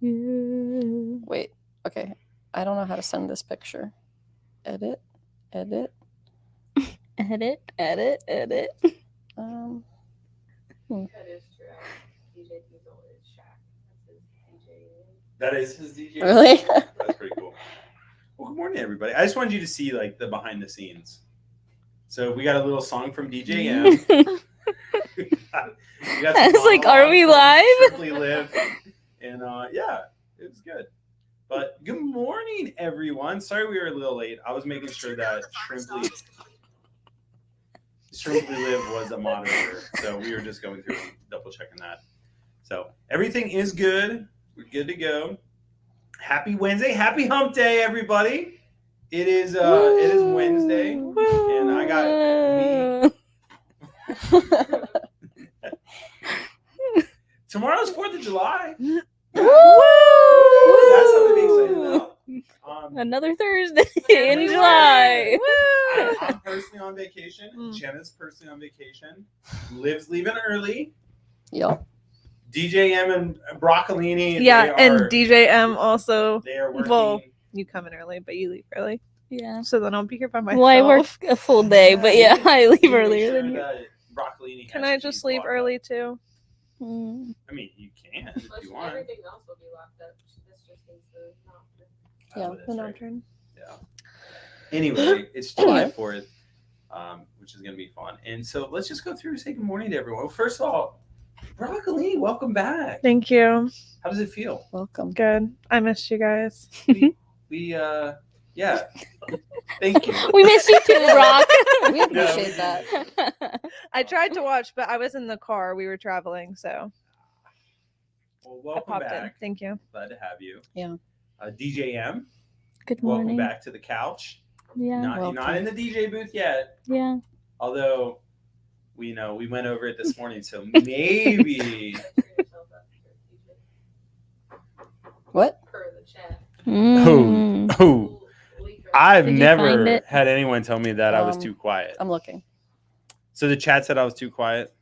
Wait. Okay. I don't know how to send this picture. Edit. Edit. Hmm. That is true. DJ Diesel is Shaq. That's his DJ. That is his DJ. Really? That's pretty cool. Well, good morning, everybody. I just wanted you to see like the behind the scenes. So we got a little song from DJ M. we got I was like, are we live? Simply Live. And yeah, it was good. But good morning, everyone. Sorry we were a little late. I was making sure that Simply Live was a monitor. So we were just going through and double checking that. So everything is good. We're good to go. Happy Wednesday. Happy hump day, everybody. It is Wednesday. And I got me. Tomorrow's 4th of July. Woo! That's something to be excited about. Another Thursday in July. I'm personally on vacation. Jenna's personally on vacation. Liv's leaving early. Yep. DJ M and Broccolini. Yeah, and DJ M also. They are working. Well, you come in early, but you leave early. Yeah. So then I'll be here by myself. Well, I work a full day, but yeah, I leave earlier than you. Broccolini Can I just leave early too? I mean, you can if you want. Everything else will be locked up. This just needs the nocturne. Yeah, that's The right. nocturne. Yeah. Anyway, it's July 4th, which is going to be fun. And so let's just go through and say good morning to everyone. Well, first of all, Broccolini, welcome back. Thank you. How does it feel? Welcome. Good. I missed you guys. Yeah. Thank you. We miss you too, Brock. We appreciate that. I tried to watch, but I was in the car. We were traveling, so Well, I welcome popped in. back. Thank you. Glad to have you. Yeah. DJ M, Good welcome morning. back to the couch. Yeah. You're not in the DJ booth yet, Yeah. although we went over it this morning, so maybe. What? Per the chat. Oh, I've Did you never find it? had anyone tell me that I was too quiet. I'm looking. So the chat said I was too quiet.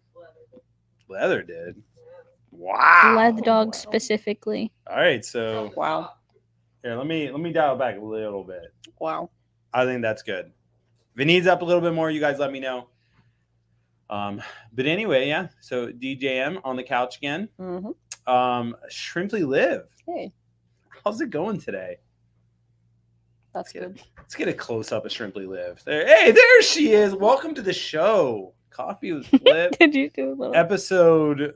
Leather did. Wow. Leather dog specifically. All right, so Wow. here, let me dial back a little bit. Wow. I think that's good. If it needs up a little bit more, you guys let me know. But anyway, yeah. So DJ M on the couch again. Mm-hmm. Shrimply Live. Hey, How's it going today? that's good. Let's get a close up of Shrimply Live. Hey, there she is. Welcome to the show. Coffee with Flip. Did you do a little? Episode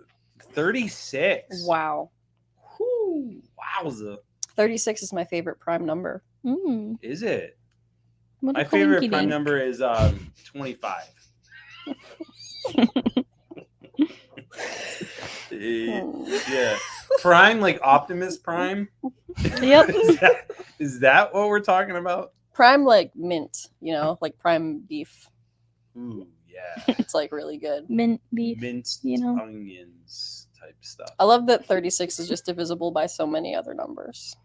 36. Wow. Whew, wowza. 36 is my favorite prime number. Is it? What a My favorite prime coinky-dink. number is 25. Yeah. Prime, like Optimus Prime? Yep. Is that what we're talking about? Prime like mint, like prime beef. Ooh, yeah. It's like really good. Mint beef. Minced onions type stuff. I love that 36 is just divisible by so many other numbers.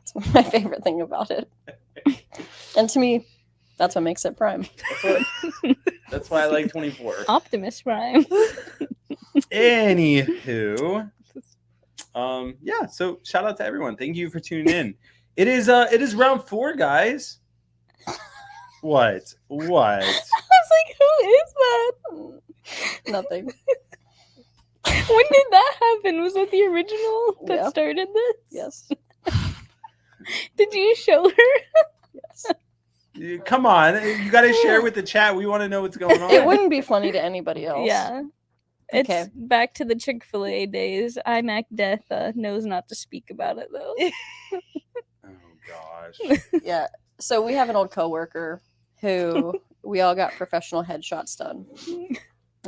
It's my favorite thing about it. And to me, that's what makes it prime. That's why I like 24. Optimus Prime. Anywho, yeah. So shout out to everyone. Thank you for tuning in. It is round 4, guys. What? I was like, who is that? Nothing. When did that happen? Was that the original that Yeah. started this? Yes. Did you show her? Yes. Come on, you got to share with the chat. We want to know what's going on. It wouldn't be funny to anybody else. Yeah. Okay. It's back to the Chick-fil-A days. iMac Death knows not to speak about it, though. Oh, gosh. Yeah. So we have an old coworker who we all got professional headshots done.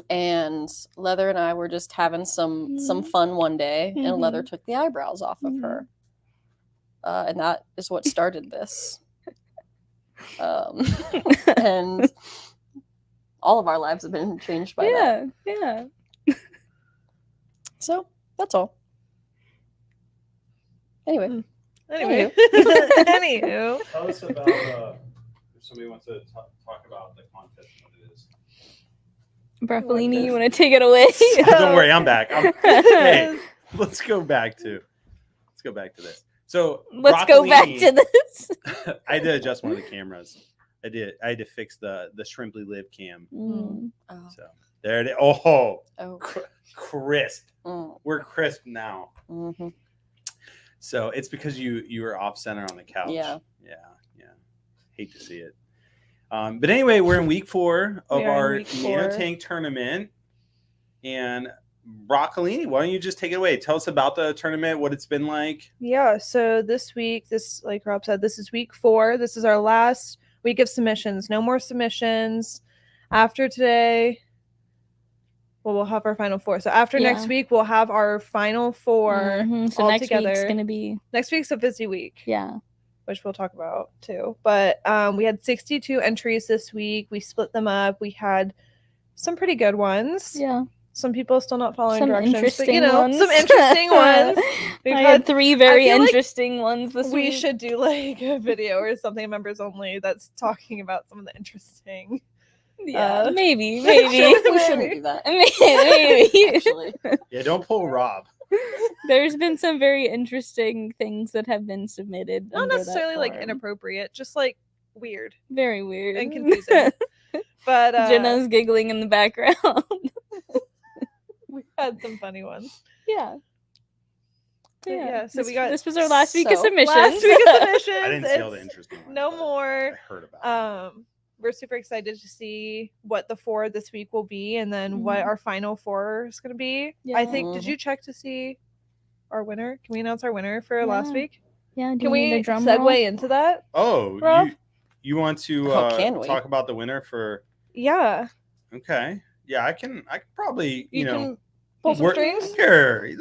And Leather and I were just having some fun one day, and Leather took the eyebrows off of her. And that is what started this. And all of our lives have been changed by that. Yeah. So that's all. Anyway. Anywho. Tell us about if somebody wants to talk about the contest and what it is. Broccolini, you want to take it away? Don't worry, I'm back. Hey, let's go back to let's go back to this. So Let's go back to this. I had to adjust one of the cameras. I had to fix the Shrimply Live cam. Mm. Oh. So there it is. Oh, Oh. crisp. Mm. We're crisp now. Mhm. So it's because you were off center on the couch. Yeah. Hate to see it. But anyway, we're in week 4 of We are in our week Nano 4. Tank Tournament. And Broccolini, why don't you just take it away? Tell us about the tournament, what it's been like. Yeah, so this week, like Rob said, this is week 4. This is our last week of submissions. No more submissions. After today, we'll have our final 4. So after Yeah. next week, we'll have our final 4 Mhm. So all next together. week's gonna be Next week's a busy week, which which we'll talk about too. But we had 62 entries this week. We split them up. We had some pretty good ones. Yeah. Some people still not following Some directions, interesting but you know, ones. some interesting ones. We've I had had 3 very feel like interesting ones this we week. should do like a video or something, members only, that's talking about some of the interesting. Yeah, maybe. We shouldn't do that. Maybe. Actually. Yeah, don't pull Rob. There's been some very interesting things that have been submitted. Not under that necessarily like forum. inappropriate, just like weird Very weird and confusing. But Jenna's giggling in the background. we had some funny ones. Yeah. But yeah, so we got this was our last week of so- submissions. last week of submissions. I didn't see all the It's interesting ones. no but more. I heard about it. We're super excited to see what the 4 this week will be, and then what Mhm. our final 4 is going to be. Yeah. I think. Did Mhm. you check to see our winner? Can we announce our winner for last Yeah. week? Yeah, do Can you need we a drum segue roll? into that? Oh, Rob? you want to Oh, can we? talk about the winner for? Yeah, Okay, yeah, I can probably you can pull some work- strings. Here,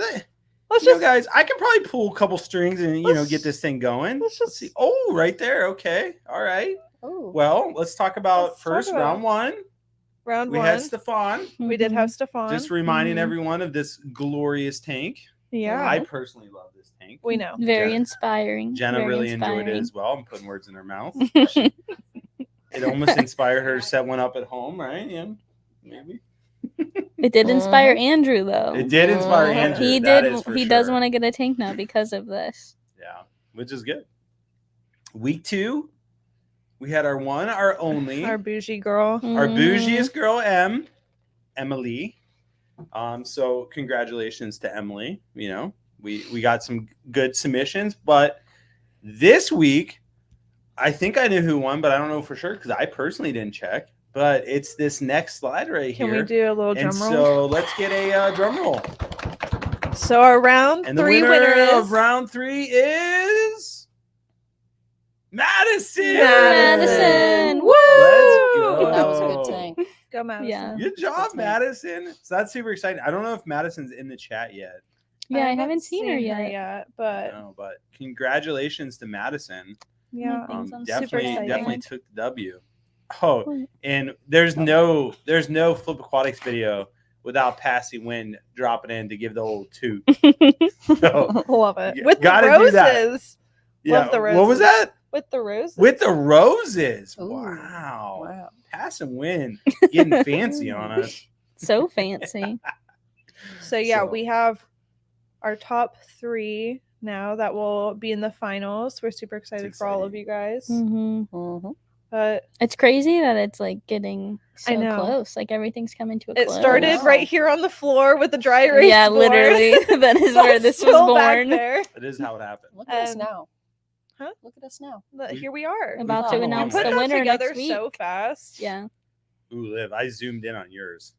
Let's you know, just guys, I can probably pull a couple strings and Let's- get this thing going. let's Let's just- see. Oh, right there. Okay, all right. Oh. Well, let's talk about Let's talk first about round 1. round We 1. had Stefan. We did Mhm. have Stefan. Just reminding Mhm. everyone of this glorious tank. yeah, I personally love this tank. we know. Very Jenna- inspiring. Jenna very really inspiring. enjoyed it as well. I'm putting words in her mouth. It almost inspired her to set one up at home, right? Yeah, maybe. It did inspire Andrew though. It did inspire Mhm. Andrew. He that did. is for He does sure. want to get a tank now because of this. Yeah, which is good. Week 2, we had our one, our only, Our bougie girl. our Mhm. bougiest girl, Emily. So congratulations to Emily. You know, we got some good submissions, but this week, I think I knew who won, but I don't know for sure because I personally didn't check. But it's this next slide right Can here. we do a little and drum roll? so let's get a drum roll. So our round And the 3 winner winner of is round 3 is Madison. Madison. Woo! Let's go. That was a good tank. Go Madison. Yeah. Good job, That's me. Madison. So that's super exciting. I don't know if Madison's in the chat yet. Yeah, I haven't seen her yet. but No, but congratulations to Madison. yeah. Things on Definitely, exciting. definitely took the W. Oh, Cool. and there's no Flip Aquatics video without Passy Wind dropping in to give the old toot. So, Love it. Yeah, With the gotta do that. roses. yeah, Love the what was roses. that? With the roses. With the roses. Ooh. Wow. Wow. Pass and win. Getting fancy on us. So fancy. So yeah, So- we have our top 3 now that will be in the finals. We're super excited for all of exciting. you guys. hmm Mhm. But It's crazy that it's like getting so I know. close. Like everything's coming to a it close. started Wow. right here on the floor with the dry erase Yeah, board. literally. That is where this was Still back born. there. That is how it happened. Look at us Um, now. huh? Look at us now. But here we are. About Oh, to we announce Put the it all winner together next week. so fast. Yeah. Ooh, Liv, I zoomed in on yours.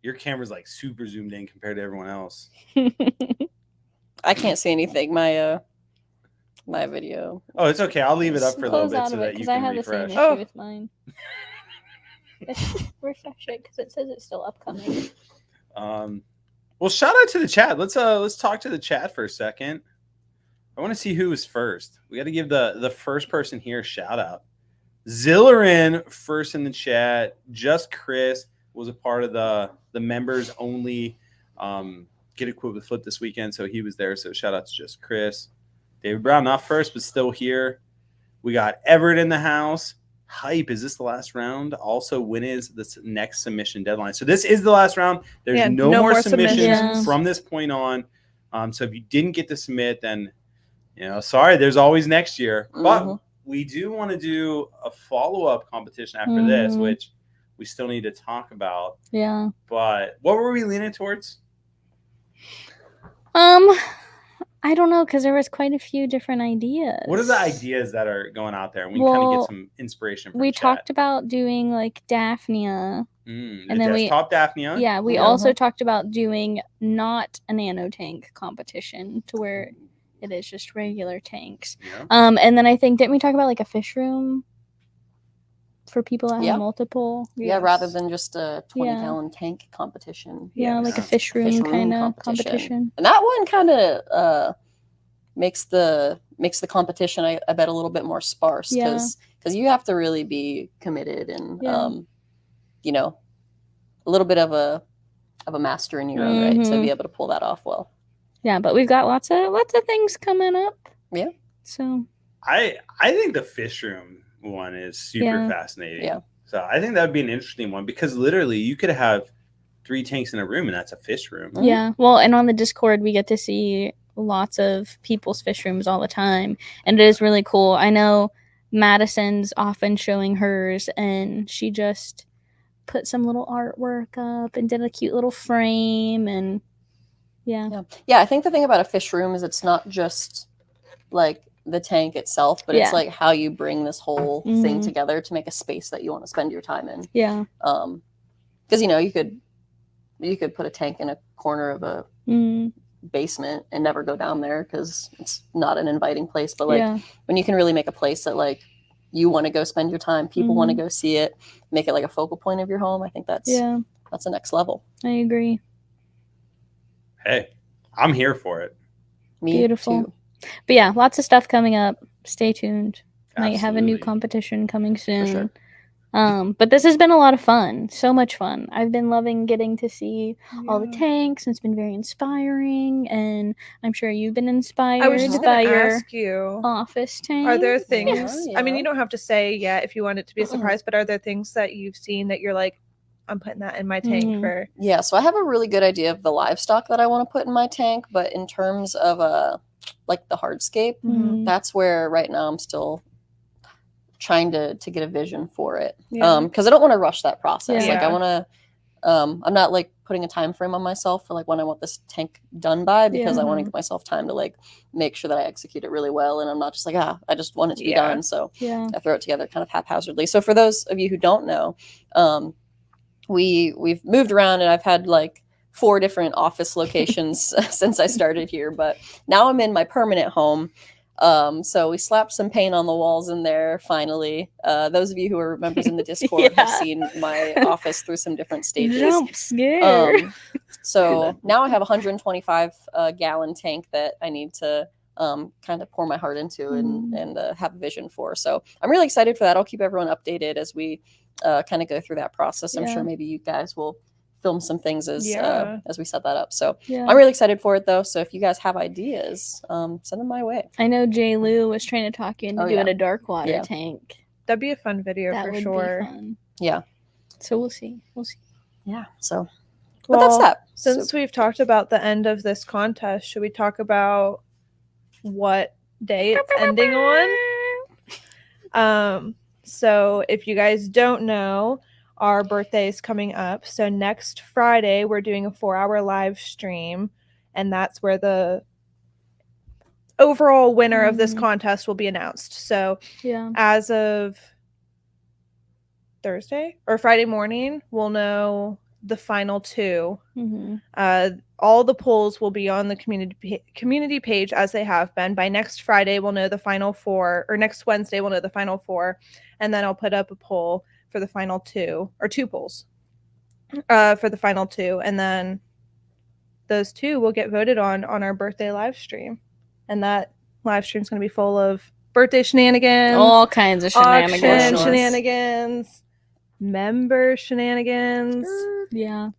Your camera's like super zoomed in compared to everyone else. I can't see anything. My video. Oh, it's okay. I'll leave it up for a little Close bit out so of it that you because I can have refresh. the same Oh. issue with mine. Let's refresh it because it says it's still upcoming. Well, shout out to the chat. Let's talk to the chat for a second. I want to see who was first. We got to give the first person here a shout out. Zillerin first in the chat. Just Chris was a part of the members only get equipped with Flip this weekend, so he was there. So shout out to Just Chris. David Brown not first, but still here. We got Everett in the house. Hype, is this the last round? Also, when is this next submission deadline? So this is the last round. There's Yeah, no no more more submissions submissions. from this point on. So if you didn't get to submit, then sorry, there's always next year. But we do want to do a follow-up competition after this, which we still need to talk about. Yeah. But what were we leaning towards? I don't know, because there was quite a few different ideas. What are the ideas that are going out there? We kind of get some inspiration from we chat. talked about doing like Daphnia. And then desktop Daphnia. Yeah, we also talked about doing not a nano tank competition to where it is just regular tanks. Yeah. And then I think, didn't we talk about like a fish room for people that have multiple? Yeah, rather than just a 20-gallon tank competition. Yeah, like a fish room kind of competition. And that one kind of makes the competition, I bet, a little bit more sparse because you have to really be committed and a little bit of a master in your own right to be able to pull that off well. Yeah, but we've got lots of things coming up. Yeah. So I think the fish room one is super fascinating. Yeah. So I think that would be an interesting one because literally you could have 3 tanks in a room and that's a fish room. Yeah. Well, and on the Discord we get to see lots of people's fish rooms all the time, and it is really cool. I know Madison's often showing hers, and she just put some little artwork up and did a cute little frame, and yeah. I think the thing about a fish room is it's not just like the tank itself, but it's like how you bring this whole thing together to make a space that you want to spend your time in. Yeah. Because you could put a tank in a corner of a basement and never go down there because it's not an inviting place. But like when you can really make a place that like you want to go spend your time, people want to go see it, make it like a focal point of your home, I think that's the next level. I agree. Hey, I'm here for it. Me Beautiful. too. But yeah, lots of stuff coming up. Stay tuned. Absolutely. Might have a new competition coming soon. For sure. But this has been a lot of fun. So much fun. I've been loving getting to see all the tanks, and it's been very inspiring. And I'm sure you've been inspired I was just by going to your ask you, office tank. are there things, Yeah. I mean, you don't have to say yet if you want it to be a surprise, but are there things that you've seen that you're like, I'm putting that in my tank for? Yeah, so I have a really good idea of the livestock that I want to put in my tank, but in terms of like the hardscape, that's where right now I'm still trying to get a vision for it. Because I don't want to rush that process. Yeah. Like I want to I'm not like putting a time frame on myself for like when I want this tank done by, because I want to give myself time to like make sure that I execute it really well, and I'm not just like I just want it to be done, so I throw it together kind of haphazardly. So for those of you who don't know, we've moved around, and I've had like 4 different office locations since I started here, but now I'm in my permanent home. So we slapped some paint on the walls in there finally. Those of you who are members in the Discord have seen my office through some different stages. Jump scare. So now I have a 125 gallon tank that I need to kind of pour my heart into and have a vision for. So I'm really excited for that. I'll keep everyone updated as we kind of go through that process. I'm sure maybe you guys will film some things as we set that up. So I'm really excited for it though. So if you guys have ideas, send them my way. I know J. Lou was trying to talk you into doing a dark water tank. That'd be a fun video That for would sure. be fun. Yeah. So we'll see. Yeah. So, but that's that. Since we've talked about the end of this contest, should we talk about what day it's ending on? So if you guys don't know, our birthday is coming up. So next Friday, we're doing a 4-hour live stream, and that's where the overall winner of this contest will be announced. So as of Thursday or Friday morning, we'll know the final 2. All the polls will be on the community page as they have been. By next Friday, we'll know the final 4, or next Wednesday, we'll know the final 4, and then I'll put up a poll for the final 2, or 2 polls for the final 2, and then those 2 will get voted on our birthday live stream, and that live stream is going to be full of birthday shenanigans, all kinds of auction shenanigans, member shenanigans.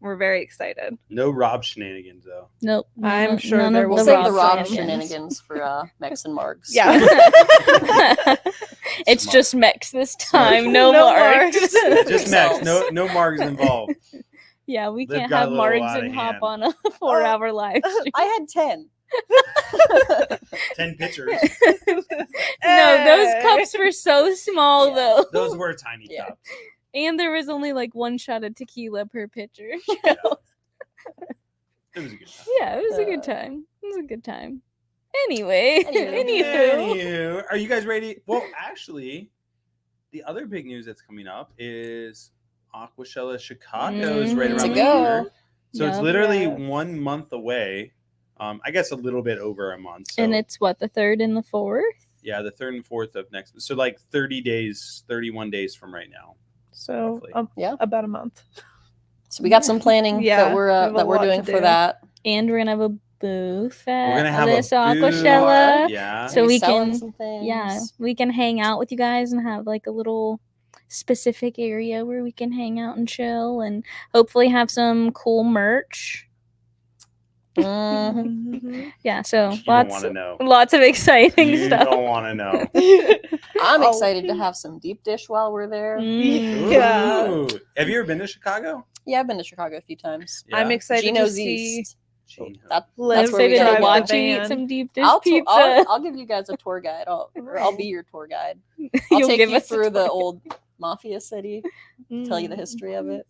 We're very excited. No Rob shenanigans though. Nope. I'm sure there will We'll be save the Rob shenanigans. shenanigans for Mex and Margs. Yeah. It's Smart. just Mex this time. No Margs. Just Max. No Margs involved. Yeah, we Liv can't got have a little Margs out and of hop hand. on a 4-hour live stream. I had 10. 10 pitchers. No, those cups were so small Yeah. though. Those were tiny Yeah. cups. And there was only like one shot of tequila per pitcher. It was a good time. Yeah, it was a good time. It was a good time. Anyway, Anywho. Anywho, are you guys ready? Well, actually, the other big news that's coming up is Aquashella Chicago is right Mhm. around To the go. corner. So it's Yep. literally Yes. 1 month away. I guess a little bit over a month. So And it's what, the 3rd and the 4th? yeah, the 3rd and 4th of next. So like 30 days, 31 days from right now. So Roughly. Yeah. about a month. So we got some planning Yeah, that we we're have a lot doing to for do. that. And we're gonna have a booth at We're gonna have this a Aquashella. booth. Yeah. So Maybe we selling can- some things. Yeah, we can hang out with you guys and have like a little specific area where we can hang out and chill and hopefully have some cool merch. Mhm. Mhm. Yeah, so You don't lots want to know. lots of exciting You stuff. don't want to know. I'm Oh. excited to have some deep dish while we're there. Mm. Yeah. Ooh. Have you ever been to Chicago? Yeah, I've been to Chicago a few times. Yeah. I'm excited Gino's to see. East. Gino. That's Liv where we Excited gotta to go. watch you eat Van. some deep dish I'll pizza. I'll give you guys a tour guide. I'll be your tour guide. I'll You'll take give you us a through the tour. old mafia city, tell you the Mm. history of it.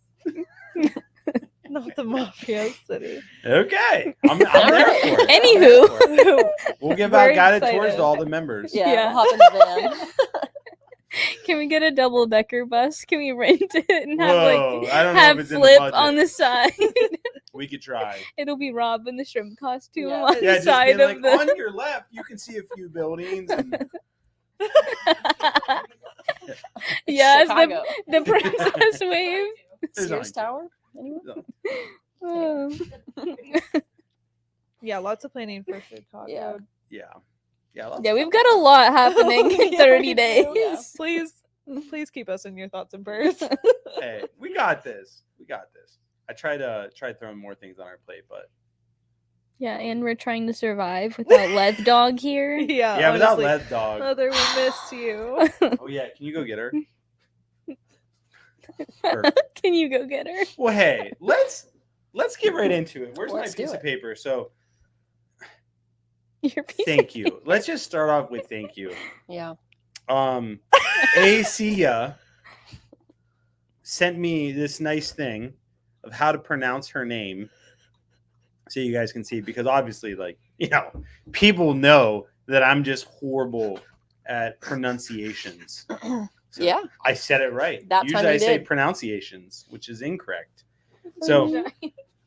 Not the mafia city. Okay. I'm there for it. Anywho. I'm there for it. We'll give out We're guided tours excited. to all the members. Yeah, Yeah. we'll hop in the van. Can we get a double decker bus? Can we rent it and have Whoa, like I don't know if have it's in the Flip budget. on the side? We could try. It'll be Rob in the shrimp costume Yeah. on Yeah, the just side being of like, the. on your left, you can see a few buildings. And Yes, Chicago. the princess wave. There's Sears only- Tower. Anyone? Oh. Yeah, lots of planning for Chicago. Yeah. yeah. Yeah, lots Yeah, of we've stuff. got a lot happening in Yeah, 30 we days. do. Yeah. Please keep us in your thoughts and prayers. Hey, we got this. We got this. I try throwing more things on our plate, but Yeah, and we're trying to survive without Lead Dog here. yeah, without honestly. Lead Dog. Mother, we miss you. Oh yeah, can you go get her? Or- Can you go get her? well, hey, let's get right into it. Where's Let's my do piece of it. paper? So, Your piece of thank you. Let's just start off with thank you. Yeah. Acia sent me this nice thing of how to pronounce her name so you guys can see, because obviously, like, people know that I'm just horrible at pronunciations. So Yeah. I said it right. That Usually time I you say did. pronunciations, which is incorrect. So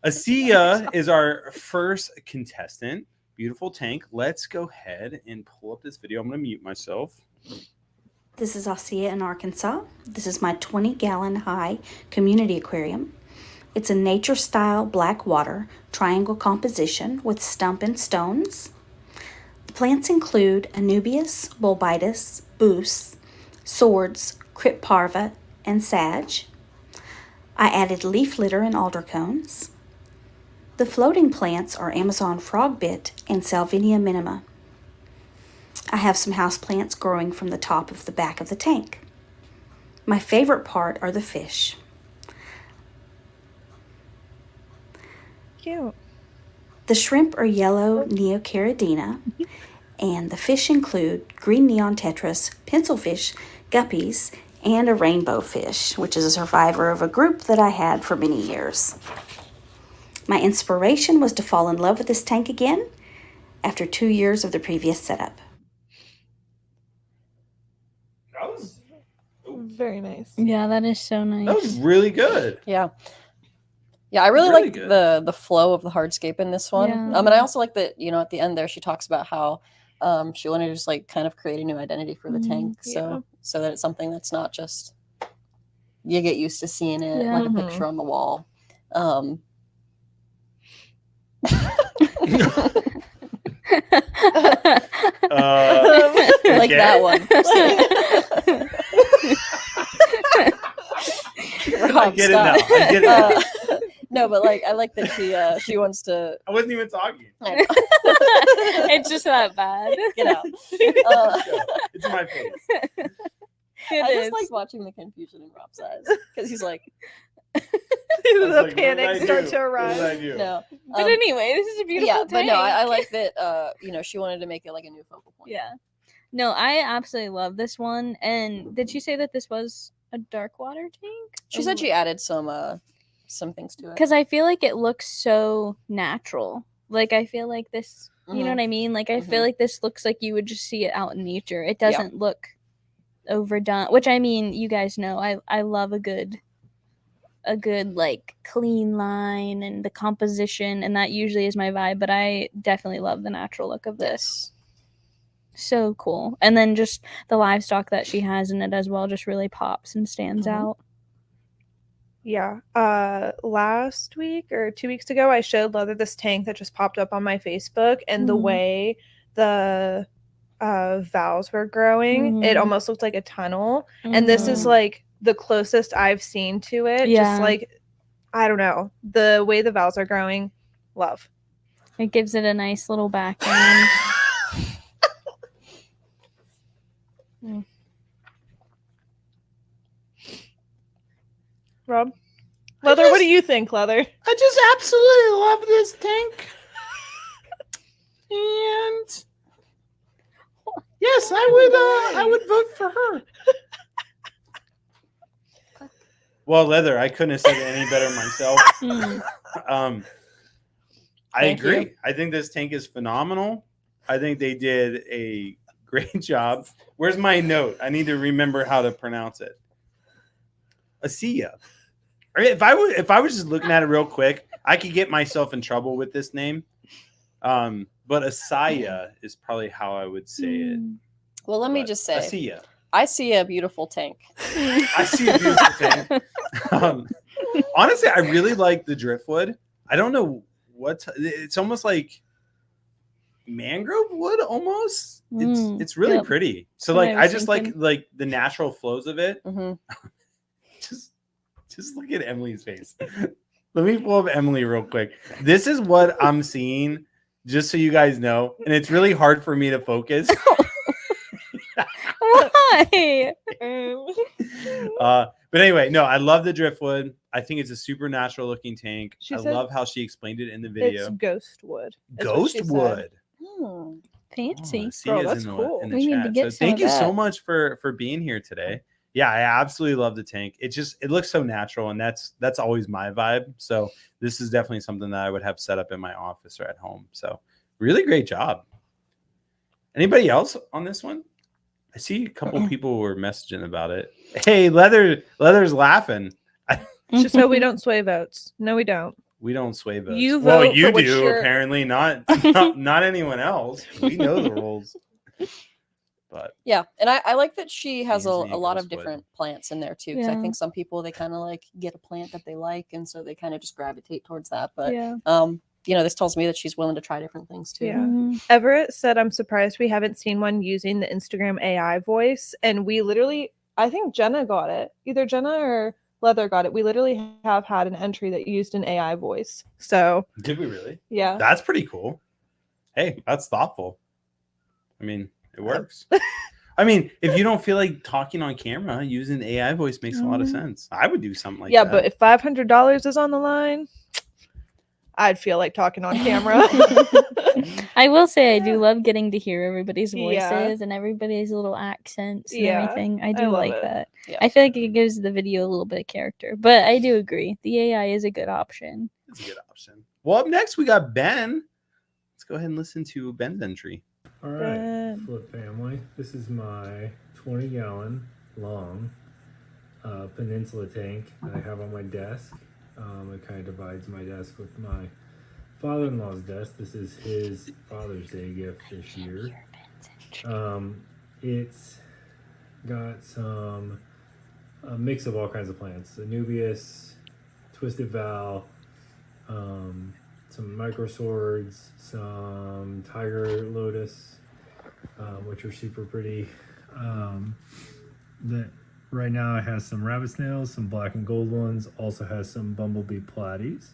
Acia is our first contestant. Beautiful tank. Let's go ahead and pull up this video. I'm going to mute myself. This is Ossia in Arkansas. This is my 20-gallon high community aquarium. It's a nature-style black water triangle composition with stump and stones. The plants include Anubias, Bulbitis, Boos, Swords, Cryptparva, and Sage. I added leaf litter and alder cones. The floating plants are Amazon frogbit and Salvinia minima. I have some houseplants growing from the top of the back of the tank. My favorite part are the fish. Cute. The shrimp are yellow Neocaridina, and the fish include green neon tetras, pencilfish, guppies, and a rainbow fish, which is a survivor of a group that I had for many years. My inspiration was to fall in love with this tank again after 2 years of the previous setup. That was Very nice. Yeah, that is so nice. That was really good. Yeah. Yeah, I really, Really like good. the flow of the hardscape in this one. Yeah. And I also like that, at the end there she talks about how she wanted to just like kind of create a new identity for the Mhm. tank. So that it's something that's not just you get used to seeing it Yeah. like a picture on the wall. Like Okay. that one. I Rob, get stop. it now. I get it now. No, but like I like that she wants to I wasn't even talking. I know. It's just that bad. Get out. It's my face. It I is. just like watching the confusion in Rob's eyes because he's like, The like, what did panic I start do? to What did I arise. do? No. But anyway, this is a beautiful yeah, tank. but no, I like that. She wanted to make it like a new focal point. Yeah. No, I absolutely love this one. And did she say that this was a dark water tank? She said she added some things to it. Because I feel like it looks so natural. Like I feel like this, you know what I mean? Like I feel like this looks like you would just see it out in nature. It doesn't look overdone. Which I mean, you guys know, I love a good like clean line and the composition, and that usually is my vibe. But I definitely love the natural look of this. So cool. And then just the livestock that she has in it as well just really pops and stands out. Yeah. Last week or 2 weeks ago, I showed Leather this tank that just popped up on my Facebook, and the way the valves were growing, it almost looked like a tunnel. And this is like the closest I've seen to it. Just like, I don't know, the way the valves are growing, love. It gives it a nice little background. Rob? Leather, what do you think, Leather? I just absolutely love this tank. And yes, I would vote for her. Well, Leather, I couldn't have said it any better myself. I Thank agree. you. I think this tank is phenomenal. I think they did a great job. Where's my note? I need to remember how to pronounce it. Asiya. If I was just looking at it real quick, I could get myself in trouble with this name. But Asiya is probably how I would say it. Well, let me But just say, Asiya. I see a beautiful tank. I see a beautiful tank. Honestly, I really like the driftwood. I don't know it's almost like mangrove wood almost. It's really pretty. So like I just like the natural flows of it. Just look at Emily's face. Let me pull up Emily real quick. This is what I'm seeing, just so you guys know. And it's really hard for me to focus. Why? But anyway, no, I love the driftwood. I think it's a super natural looking tank. She I said love how she explained it in the video. It's ghost wood. is what Ghost she said. wood. Fancy. Asiya's that's in the, cool. in the We need to chat. get So some thank of you so that. much for being here today. Yeah, I absolutely love the tank. It looks so natural, and that's always my vibe. So this is definitely something that I would have set up in my office or at home. So really great job. Anybody else on this one? I see a couple people were messaging about it. Hey, Leather's laughing. Just so we don't sway votes. No, we don't. We don't sway votes. You well, vote you for which do you're- apparently, not anyone else. We know the rules. But Yeah, and I like that she has a Anthony lot of Ghostwood. different plants in there too. Because I Yeah. think some people, they kind of like get a plant that they like, and so they kind of just gravitate towards that. But Yeah. this tells me that she's willing to try different things too. Yeah. Everett said, I'm surprised we haven't seen one using the Instagram AI voice. And we literally, I think Jenna got it. Either Jenna or Leather got it. We literally have had an entry that used an AI voice. So, did we really? yeah. That's pretty cool. Hey, that's thoughtful. I mean, it works. I mean, if you don't feel like talking on camera, using AI voice makes a lot of sense. I would do something like Yeah, that. but if $500 is on the line, I'd feel like talking on camera. I will say I do love getting to hear everybody's voices Yeah. and everybody's little accents and Yeah, everything. I I do love like it. that. Yeah. I feel like it gives the video a little bit of character. But I do agree. The AI is a good option. It's a good option. Well, up next we got Ben. Let's go ahead and listen to Ben's entry. All right, Flip family. This is my 20-gallon long Peninsula tank that I have on my desk. It kind of divides my desk with my father-in-law's desk. This is his Father's Day gift this year. It's got a mix of all kinds of plants. Anubias, twisted val, some micro swords, some tiger lotus, which are super pretty. That right now it has some rabbit snails, some black and gold ones. Also has some bumblebee platies.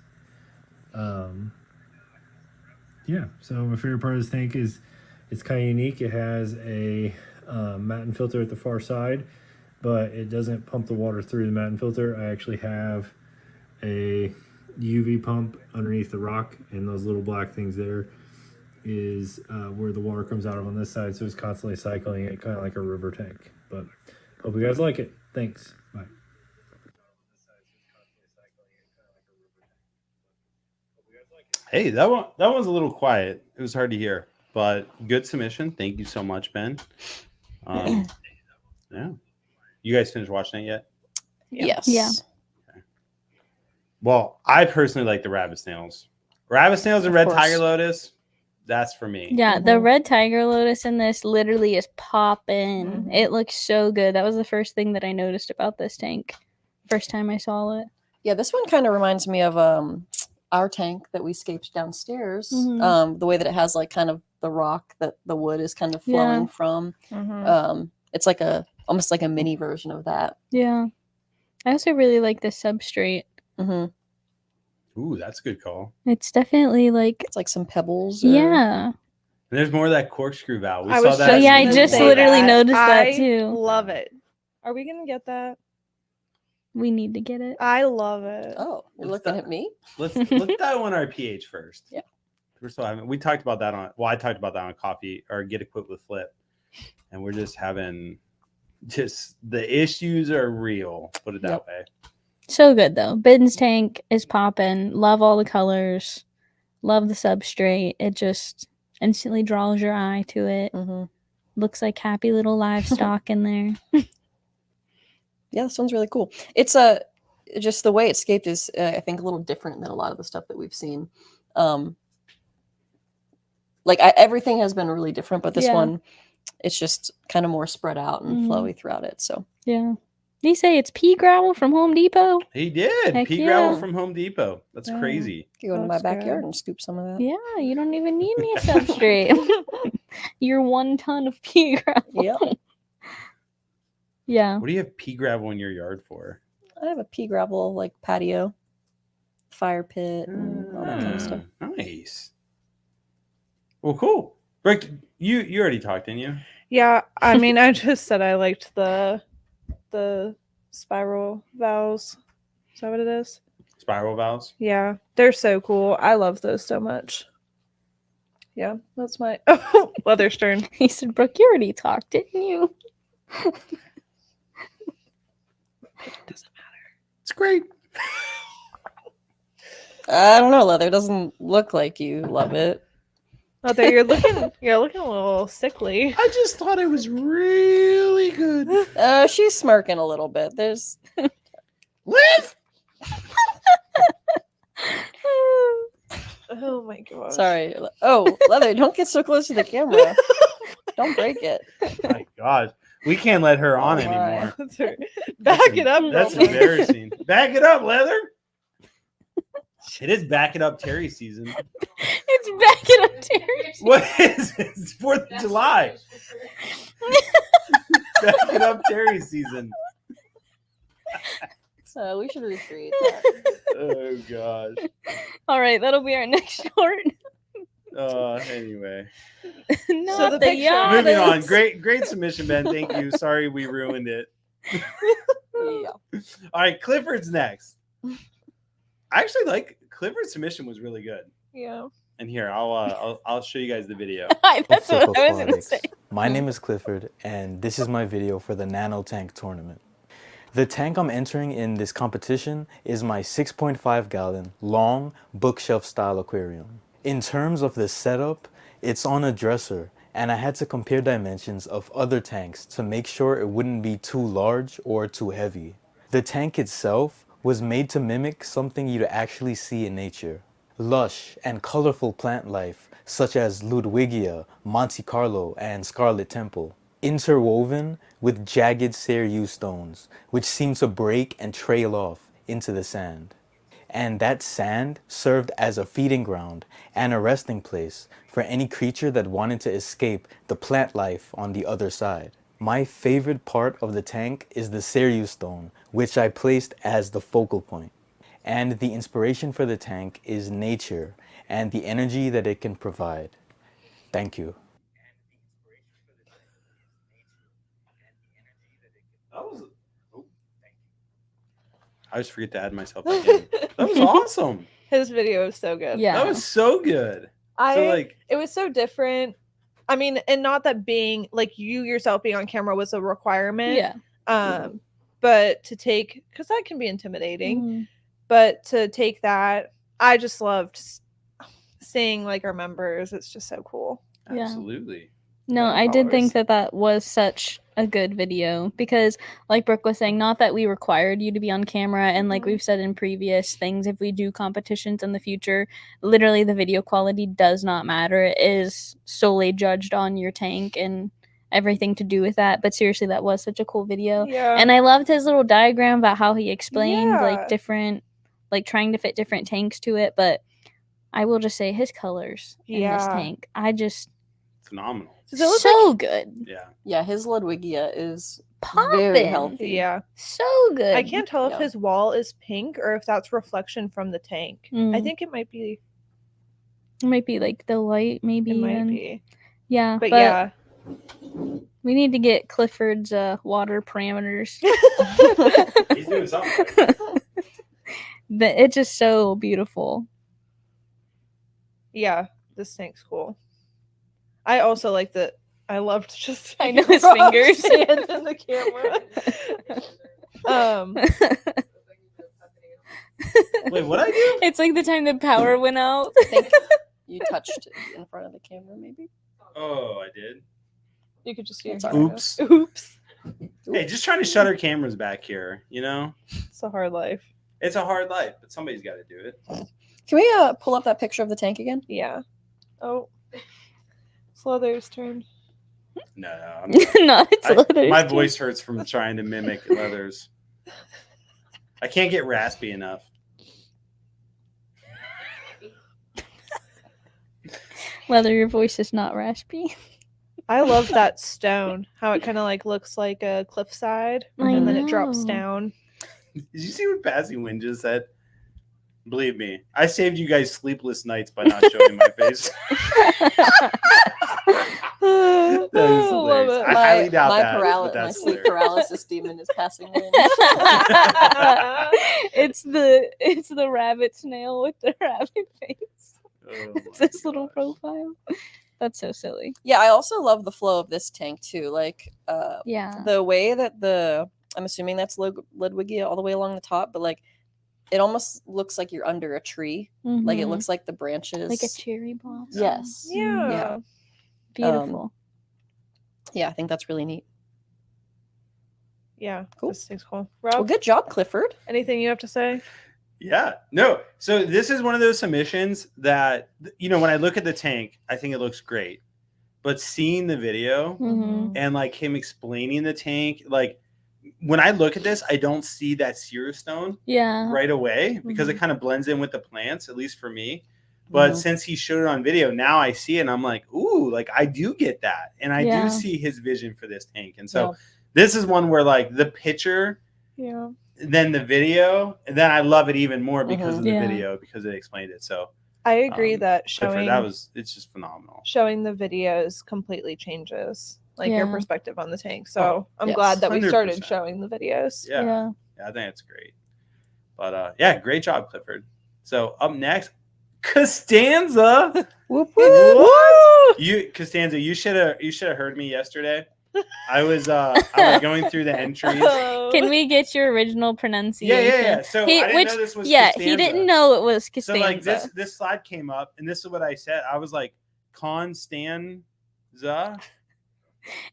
Yeah. So my favorite part of this tank is it's kind of unique. It has a matin filter at the far side, but it doesn't pump the water through the matin filter. I actually have a UV pump underneath the rock, and those little black things there is where the water comes out of on this side, so it's constantly cycling it, kind of like a river tank. But hope you guys like it. Thanks. Bye. Hey, that one's a little quiet. It was hard to hear, but good submission. Thank you so much, Ben. Yeah. You guys finished watching it yet? Yes. Yeah. Okay. Well, I personally like the rabbit snails. Rabbit snails and Of red course. tiger lotus. That's for me. Yeah, the Mhm. red tiger lotus in this literally is popping. Mhm. It looks so good. That was the first thing that I noticed about this tank. First time I saw it. Yeah, this one kind of reminds me of our tank that we scaped downstairs. Mhm. The way that it has like kind of the rock that the wood is kind of flowing from. It's like almost like a mini version of that. Yeah. I also really like the substrate. hmm Ooh, that's a good call. It's definitely like, It's like some pebbles. Or, yeah. And there's more of that corkscrew valve. We I saw was that. just Oh, yeah, I gonna just say literally that. noticed that, I too. love it. Are we gonna get that? We need to get it. I love it. Oh, you're What's looking that? at me? Let's dive on our pH first. Yeah. First of all, we talked about that I talked about that on Coffee or Get Equipped with Flip, and we're just having the issues are real. Put it that Yep. way. So good, though. Ben's tank is popping. Love all the colors. Love the substrate. It just instantly draws your eye to it. hmm Looks like happy little livestock in there. Yeah, this one's really cool. It's just the way it's scaped is I think a little different than a lot of the stuff that we've seen. Everything has been really different, but this Yeah. one, it's just kind of more spread out and Mhm. flowy throughout it. So Yeah. Did you say it's pea gravel from Home Depot? He did. Heck Pea yeah. gravel from Home Depot. That's Yeah. crazy. you go into my Looks backyard good. and scoop some of that. Yeah, you don't even need me a substrate. You're 1 ton of pea gravel. Yep. Yeah. What do you have pea gravel in your yard for? I have a pea gravel like patio, fire pit, and all that kind of stuff. Nice. Well, cool. Rick, you already talked, didn't you? Yeah, I mean, I just said I liked the spiral valves. Is that what it is? Spiral valves. Yeah, they're so cool. I love those so much. Yeah, that's my oh, Leather's turn. He said, Brooke, you already talked, didn't you? It's great. I don't know, Leather. Doesn't look like you love it. Leather, you're looking a little sickly. I just thought it was really good. She's smirking a little bit. There's Liv! Oh my gosh. sorry. Oh, Leather, don't get so close to the camera. Don't break it. My God. We can't let her on Oh, my. anymore. Back it up. That's Leather. embarrassing. Back it up, Leather. It is back it up Terry season. It's back it up, Terry. What is it? It's 4th of July. Back it up Terry season. We should recreate that. Oh gosh. All right, that'll be our next short. Anyway. Not the the picture. yacht. Moving on. Great submission, Ben. Thank you. Sorry we ruined it. Yeah. All right, Clifford's next. I actually like Clifford's submission was really good. Yeah. And here, I'll show you guys the video. That's Flip what I was going to Aquatics. say. My name is Clifford, and this is my video for the Nano Tank Tournament. The tank I'm entering in this competition is my 6.5 gallon, long, bookshelf style aquarium. In terms of the setup, it's on a dresser, and I had to compare dimensions of other tanks to make sure it wouldn't be too large or too heavy. The tank itself was made to mimic something you'd actually see in nature. Lush and colorful plant life, such as Ludwigia, Monte Carlo, and Scarlet Temple, interwoven with jagged Seiryu stones, which seem to break and trail off into the sand. And that sand served as a feeding ground and a resting place for any creature that wanted to escape the plant life on the other side. My favorite part of the tank is the Seiryu stone, which I placed as the focal point. And the inspiration for the tank is nature and the energy that it can provide. Thank you. That was. I always forget to add myself back in. That was awesome. His video is so good. Yeah. That was so good. It was so different. I mean, and not that being like you yourself being on camera was a requirement. Yeah. But to take, because that can be intimidating, Mhm. but to take that, I just loved seeing like our members. It's just so cool. Yeah. Absolutely. No, Yeah, I did think followers. that was such a good video because, like Brooke was saying, not that we required you to be on camera, and like Mhm. we've said in previous things, if we do competitions in the future, literally the video quality does not matter. It is solely judged on your tank and everything to do with that. But seriously, that was such a cool video. Yeah. And I loved his little diagram about how he explained Yeah. like different, like trying to fit different tanks to it. But I will just say his colors in this Yeah. tank, I just Phenomenal. Does it look so good. Yeah. Yeah, his Ludwigia is Poppin'. very healthy. Yeah. So good. I can't tell if Yeah. his wall is pink or if that's reflection from the tank. I Mm. think it might be. It might be like the light, maybe. It might even. be. Yeah, But yeah. we need to get Clifford's water parameters. He's doing something. Right. It's just so beautiful. Yeah. This tank's cool. I also like that. I loved just. I know his fingers. Hand in the camera. Wait, what I do? It's like the time the power went out. I think you touched it in front of the camera, maybe. Oh, I did. You could just hear. It's it. alright. Oops. Oops. Hey, just trying to shut our cameras back here. You know, It's a hard life. it's a hard life, but somebody's got to do it. Can we pull up that picture of the tank again? Yeah. Oh. It's Leather's turn. No, No, it's Leather's my turn. voice hurts from trying to mimic Leather's. I can't get raspy enough. Leather, your voice is not raspy. I love that stone. How it kind of like looks like a cliffside, I and then it drops know. down. Did you see what Passy Wind just said? Believe me, I saved you guys sleepless nights by not showing my face. That is Love hilarious. it. I highly doubt that, but my that's sleep hilarious. paralysis demon is passing in. it's the rabbit snail with the rabbit face. Oh It's my this little gosh. profile. That's so silly. Yeah, I also love the flow of this tank too. Like Yeah. the way that I'm assuming that's Ludwigia all the way along the top, but like it almost looks like you're under a tree. Like it Mhm. looks like the branches. like a cherry blossom. Yes. Yeah. Yeah. Beautiful. Yeah, I think that's really neat. Yeah. Cool. This thing's cool. Well, Rob, good job, Clifford. anything you have to say? Yeah, no. So this is one of those submissions that, you know, when I look at the tank, I think it looks great. But seeing the video Mhm. and like him explaining the tank, like when I look at this, I don't see that Seer Stone Yeah. right away because Mm-hmm. it kind of blends in with the plants, at least for me. But Mhm. since he showed it on video, now I see it and I'm like, ooh, like I do get that. And I Yeah. do see his vision for this tank. And so Yeah. this is one where like the picture, Yeah. then the video, and then I love it even more because of the Yeah. video, because it explained it. So I agree that Clifford, showing it's just phenomenal. showing the videos completely changes like your Yeah. perspective on the tank. So Oh, I'm yes. glad that we started 100%. showing the videos. Yeah. Yeah. Yeah, I think it's great. But yeah, great job, Clifford. So up next, Costanza. Whoop, What? Costanza, you should have heard me yesterday. I was going through the entries. Can we get your original pronunciation? Yeah. So He- I didn't which- know this was Yeah, Costanza. he didn't know it was So Costanza. like this slide came up, and this is what I said. I was like, Constanza.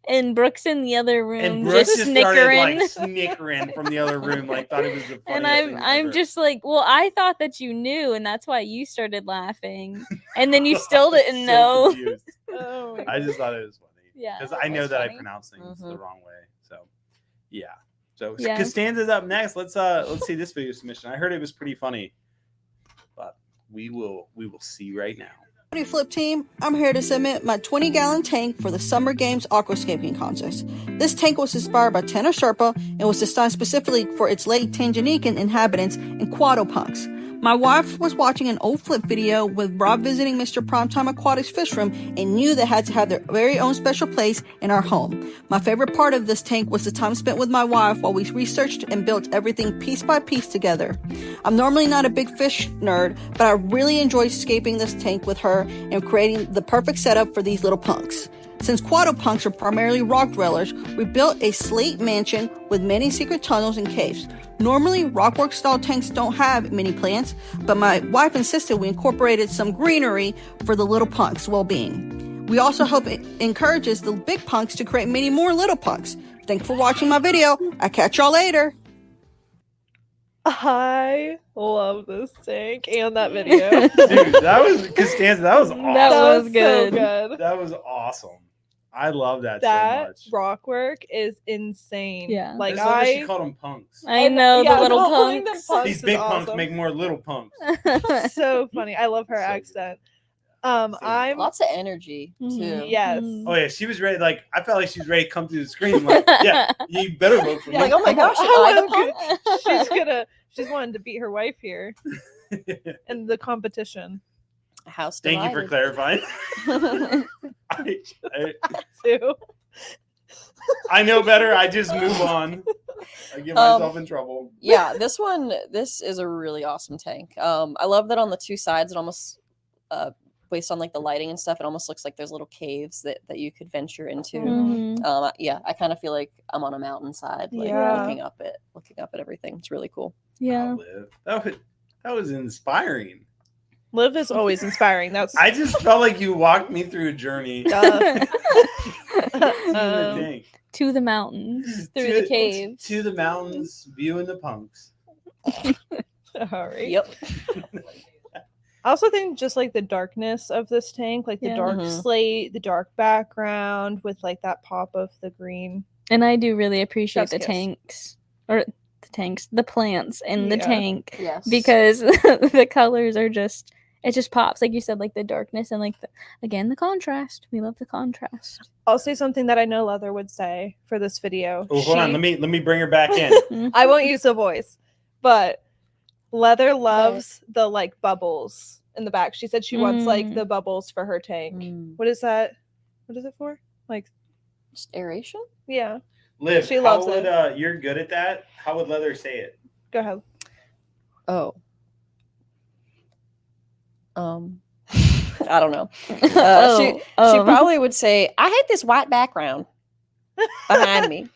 And Brooke's in the other room And Brooke just just snickering. started like snickering from the other room, like thought it was the funniest And thing I'm ever. just like, well, I thought that you knew, and that's why you started laughing. And then you still I was didn't so know. confused. Oh my I just thought it was funny. Yeah, Because that I know was that I funny. pronounce things the Mhm. wrong way. So yeah. So Yeah. Costanza's up next. Let's see this video submission. I heard it was pretty funny. But we will see right now. Howdy Flip team, I'm here to submit my 20-gallon tank for the Summer Games Aquascaping Contest. This tank was inspired by Tanner Sherpa and was designed specifically for its late Tanganyika inhabitants and quadopunks. My wife was watching an old Flip video with Rob visiting Mr. Primetime Aquatics Fish Room and knew they had to have their very own special place in our home. My favorite part of this tank was the time spent with my wife while we researched and built everything piece by piece together. I'm normally not a big fish nerd, but I really enjoyed scaping this tank with her and creating the perfect setup for these little punks. Since quadopunks are primarily rock dwellers, we built a slate mansion with many secret tunnels and caves. Normally, rockwork style tanks don't have many plants, but my wife insisted we incorporated some greenery for the little punks' well-being. We also hope it encourages the big punks to create many more little punks. Thanks for watching my video. I'll catch y'all later. I love this tank and that video. Dude, that was Costanza. That was awesome. That was so good. good. That was awesome. I love that so That much. rock work is insane. Yeah. Like I just love that she I called them punks. I know, yeah, the little calling them punks. punks These is big punks awesome. make more little punks. So funny. I love her So good. accent. I'm Lots of energy too. Mhm. yes. Oh yeah, she was ready. Like I felt like she was ready to come through the screen. Like, yeah, you better vote for me. You're like, oh my gosh, am I the punk? She's wanting to beat her wife here in the competition House Thank you for divided. clarifying. too. I know better. I just move on. I get myself in trouble. Yeah, this is a really awesome tank. I love that on the two sides it almost based on like the lighting and stuff, it almost looks like there's little caves that you could venture into. Mhm. Yeah, I kind of feel like I'm on a mountainside, like Yeah. looking up at everything. It's really cool. Yeah. Wow, Liv. That was inspiring. Liv is always inspiring. That's I just felt like you walked me through a journey. duh. In the tank. To the mountains, through To- the caves. To the mountains, viewing the punks. All right. Yep. I also think just like the darkness of this tank, like the Yeah. dark Mhm. slate, the dark background with like that pop of the green. And I do really appreciate Chef's the kiss. the plants in the Yeah. tank Yes. because the colors are just, it just pops. Like you said, like the darkness and like, again, the contrast. We love the contrast. I'll say something that I know Leather would say for this video. Oh, hold on. She- Let me bring her back in. I won't use the voice, but Leather loves the like bubbles in the back. She said she wants like the bubbles for her tank. Mm. What is that? What is it for? Like, Just aeration? yeah. Liv, She loves how would you're good at that? How would Leather say it? Go ahead. Oh. I don't know. She probably would say, I hate this white background behind me.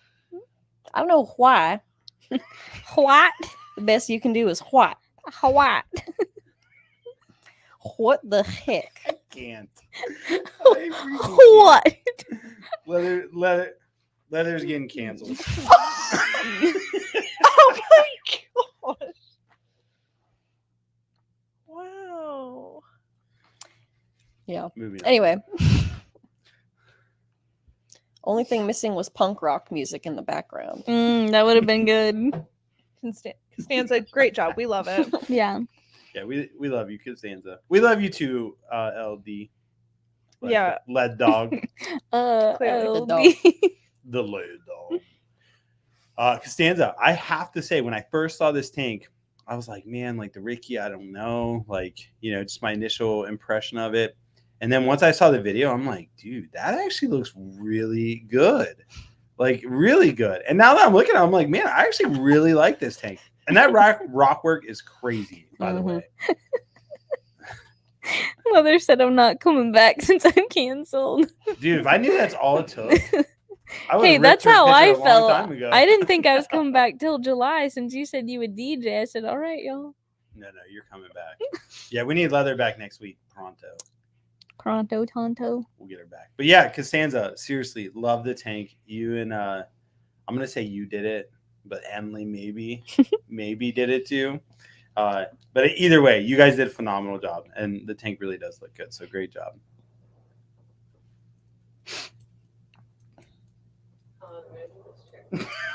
I don't know why. What? The best you can do is what? What? What the heck? I can't. I freaking can't. What? Leather's getting canceled. Oh my gosh. Wow. Yeah. Moving on. Anyway. Only thing missing was punk rock music in the background. That would have been good. Costanza, great job. We love it. Yeah. Yeah, we love you, Costanza. We love you too, LD. Yeah. Lead dog. Clearly. The dog. The lead dog. Costanza, I have to say, when I first saw this tank, I was like, man, like the Ricky, I don't know. Like, just my initial impression of it. And then once I saw the video, I'm like, dude, that actually looks really good. Like, really good. And now that I'm looking at it, I'm like, man, I actually really like this tank. And that rock work is crazy, by the way. Mother said I'm not coming back since I'm canceled. Dude, if I knew that's all it took, I would Hey, have that's ripped her how picture I a long felt. time ago. I didn't think I was coming back till July since you said you would DJ. I said, all right, y'all. No, you're coming back. Yeah, we need Leather back next week. Pronto, tonto. We'll get her back. But yeah, Costanza, seriously, love the tank. You and I'm gonna say you did it, but Emily maybe did it too. But either way, you guys did a phenomenal job, and the tank really does look good. So great job.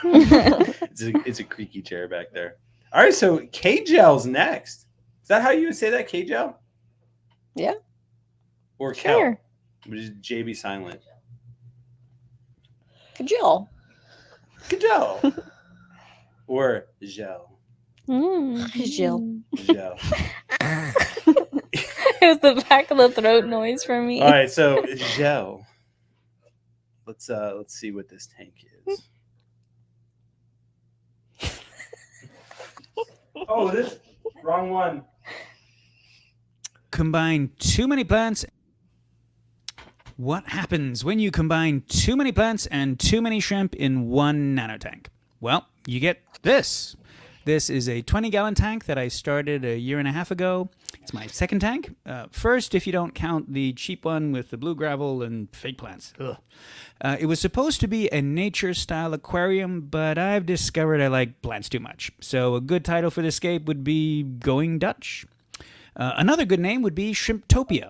It's a creaky chair back there. All right, so K-Gel's next. Is that how you would say that, K-Gel? Yeah. Or Kel? Sure. Which is JB silent. Kajil. Kajel. Or Gel. Jill. Joe. It was the back of the throat noise for me. All right, so Joe. Let's see what this tank is. Oh, this wrong one. Combine too many plants. What happens when you combine too many plants and too many shrimp in one nano tank? Well, you get this. This is a 20-gallon tank that I started a year and a half ago. It's my second tank. First, if you don't count the cheap one with the blue gravel and fake plants. It was supposed to be a nature-style aquarium, but I've discovered I like plants too much. So a good title for this scape would be Going Dutch. Another good name would be Shrimptopia.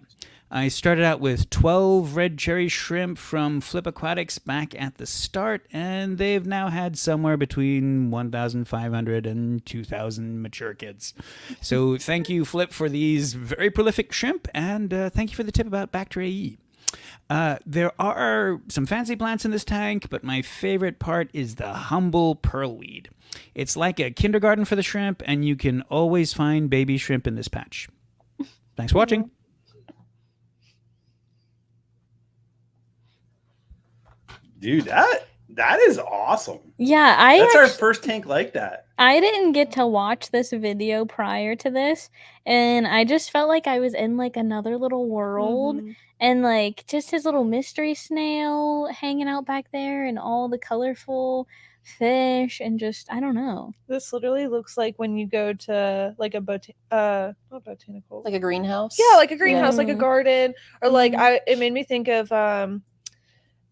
I started out with 12 red cherry shrimp from Flip Aquatics back at the start, and they've now had somewhere between 1,500 and 2,000 mature kids. So thank you, Flip, for these very prolific shrimp, and thank you for the tip about Bacteria E. There are some fancy plants in this tank, but my favorite part is the humble pearlweed. It's like a kindergarten for the shrimp, and you can always find baby shrimp in this patch. Thanks for watching. Dude, that is awesome. Yeah, That's our first tank like that. I didn't get to watch this video prior to this, and I just felt like I was in like another little world. And like just his little mystery snail hanging out back there and all the colorful fish and just I don't know. This literally looks like when you go to like a not botanical, Like a greenhouse. yeah, like a greenhouse, like a Yeah. garden, or like Mhm. it made me think of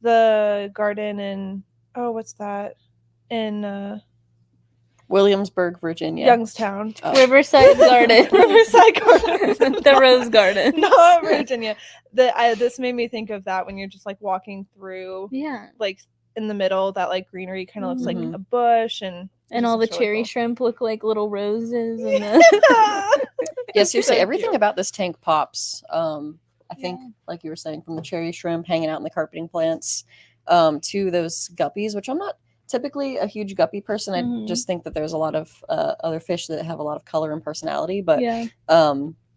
the garden in what's that in Williamsburg, Virginia. Youngstown. Oh. Riverside Garden. Riverside Garden. The Rose Garden. Not Virginia. This made me think of that when you're just like walking through, Yeah. like in the middle, that like greenery kind of looks like Mhm. a bush, and And it all the just looks really cherry cool. shrimp look like little roses and the Yeah, seriously, So everything cute. about this tank pops. I think, like you were saying, from the cherry shrimp hanging out in the carpeting plants to those guppies, which I'm not typically a huge guppy person. Mhm. I just think that there's a lot of other fish that have a lot of color and personality. But yeah.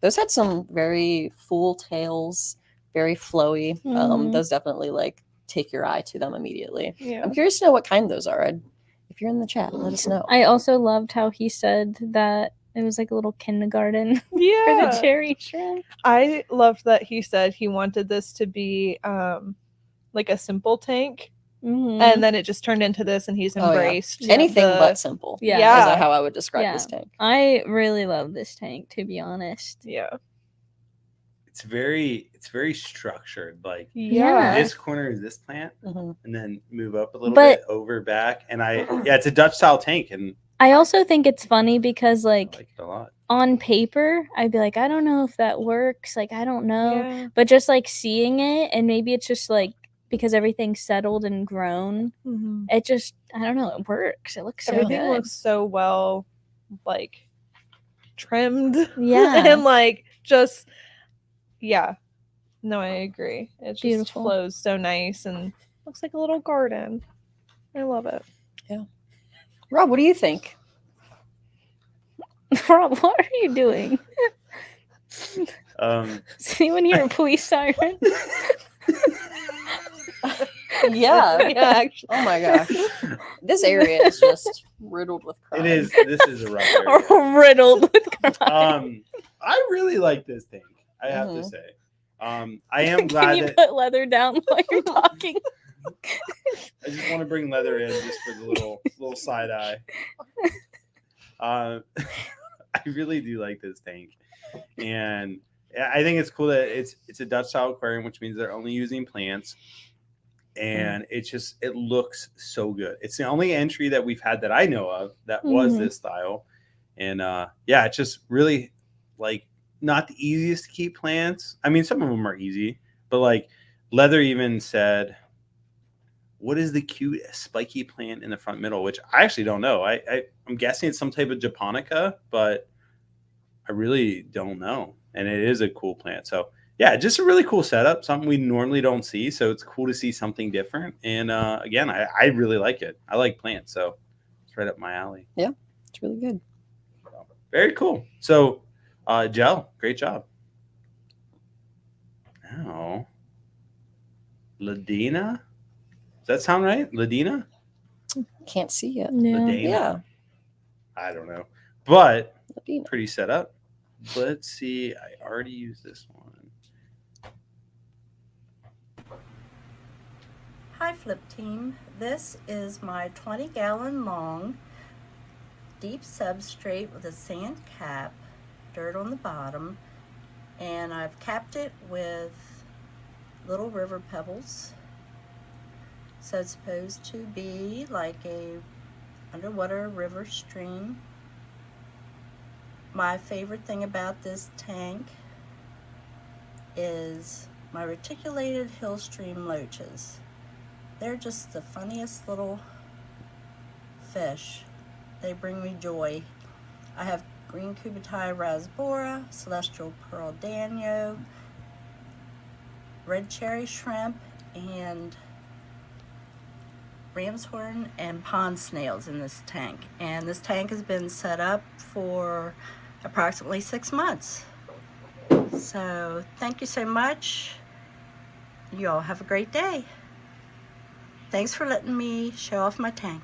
those had some very full tails, very flowy. Mhm. Those definitely like take your eye to them immediately. Yeah. I'm curious to know what kind those are. If you're in the chat, let us know. I also loved how he said that it was like a little kindergarten for Yeah. the cherry shrimp. I loved that he said he wanted this to be like a simple tank, Mhm. and then it just turned into this, and he's Oh, yeah. embraced Anything the- but simple. Yeah. Yeah. Is how I would describe Yeah. this tank. I really love this tank, to be honest. Yeah. It's very structured. Like Yeah. this corner is this plant, Mhm. and then move up a little But- bit over back. And it's a Dutch style tank, and I also think it's funny because I like like it a lot. on paper, I'd be like, I don't know if that works. Like, I don't know. Yeah. But just like seeing it, and maybe it's just like because everything's settled and grown, Mhm. it just, I don't know, it works. It looks so Everything good. looks so well, like trimmed. Yeah. And like just, yeah. No, I agree. It just Beautiful. flows so nice and looks like a little garden. I love it. Rob, what do you think? Rob, what are you doing? Does anyone hear a police siren? Yeah. Yeah, actually. Oh my gosh. This area is just riddled with crime. It is. This is a rough area. Riddled with crime. I really like this tank. I have to Mhm. say. I am Can glad you that put leather down while you're talking? I just want to bring leather in just for the little side eye. I really do like this tank, and I think it's cool that it's a Dutch style aquarium, which means they're only using plants, and it looks so good. It's the only entry that we've had that I know of that was Mhm. this style, and it's just really like not the easiest to keep plants. I mean, some of them are easy, but like Leather even said, what is the cute spiky plant in the front middle? Which I actually don't know. I'm guessing it's some type of japonica, but I really don't know. And it is a cool plant. So yeah, just a really cool setup, something we normally don't see. So it's cool to see something different. And again, I really like it. I like plants, so it's right up my alley. Yeah, it's really good. Very cool. So, Gel, great job. Now, Ladina. Does that sound right? Ladina? Can't see it. Yeah. Ladina. Yeah. I don't know. But Ladina. pretty set up. Let's see. I already used this one. Hi Flip team, this is my 20-gallon long deep substrate with a sand cap, dirt on the bottom, and I've capped it with little river pebbles. So it's supposed to be like a underwater river stream. My favorite thing about this tank is my reticulated hill stream loaches. They're just the funniest little fish. They bring me joy. I have green cubitai rasbora, celestial pearl danio, red cherry shrimp, and ram's horn and pond snails in this tank. And this tank has been set up for approximately 6 months. So thank you so much. You all have a great day. Thanks for letting me show off my tank.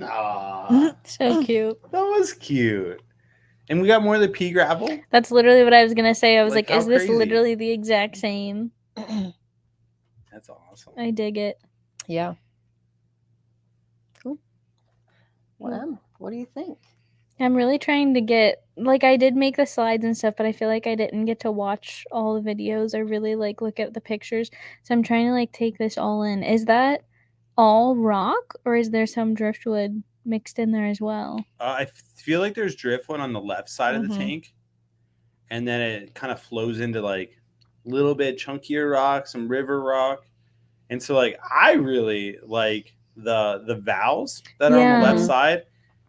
Aww, So cute. that was cute. And we got more of the pea gravel. That's literally what I was gonna say. I was Like, like, how is this crazy. literally the exact same? That's awesome. I dig it. Yeah. Cool. Well, what do you think? I'm really trying to get, like, I did make the slides and stuff, but I feel like I didn't get to watch all the videos or really like look at the pictures. So I'm trying to like take this all in. Is that all rock or is there some driftwood mixed in there as well? I feel like there's driftwood on the left side of the Mhm. tank, and then it kind of flows into like a little bit chunkier rock, some river rock, and so like I really like the valves that are on the left Yeah. side.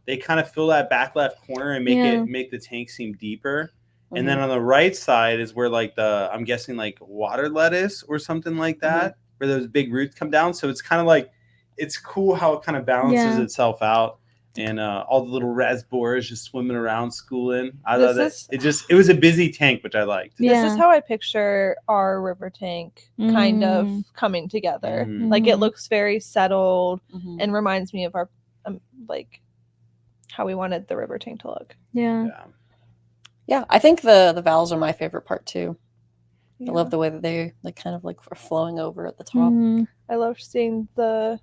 They kind of fill that back left corner and make Yeah. it make the tank seem deeper. And then on the right side is where like I'm guessing like water lettuce or something like that, where those big roots come down. So it's kind of like, it's cool how it kind of balances Yeah. itself out. And all the little rasboras just swimming around schooling. I This thought that is- it was a busy tank, which I liked. Yeah. This is how I picture our river tank kind of Mm. coming together. Mm. Like it Mhm. looks very settled Mhm. and reminds me of our like how we wanted the river tank to look. Yeah. Yeah. Yeah, I think the valves are my favorite part too. Yeah. I love the way that they kind of like are flowing over at the top. Mhm. I love seeing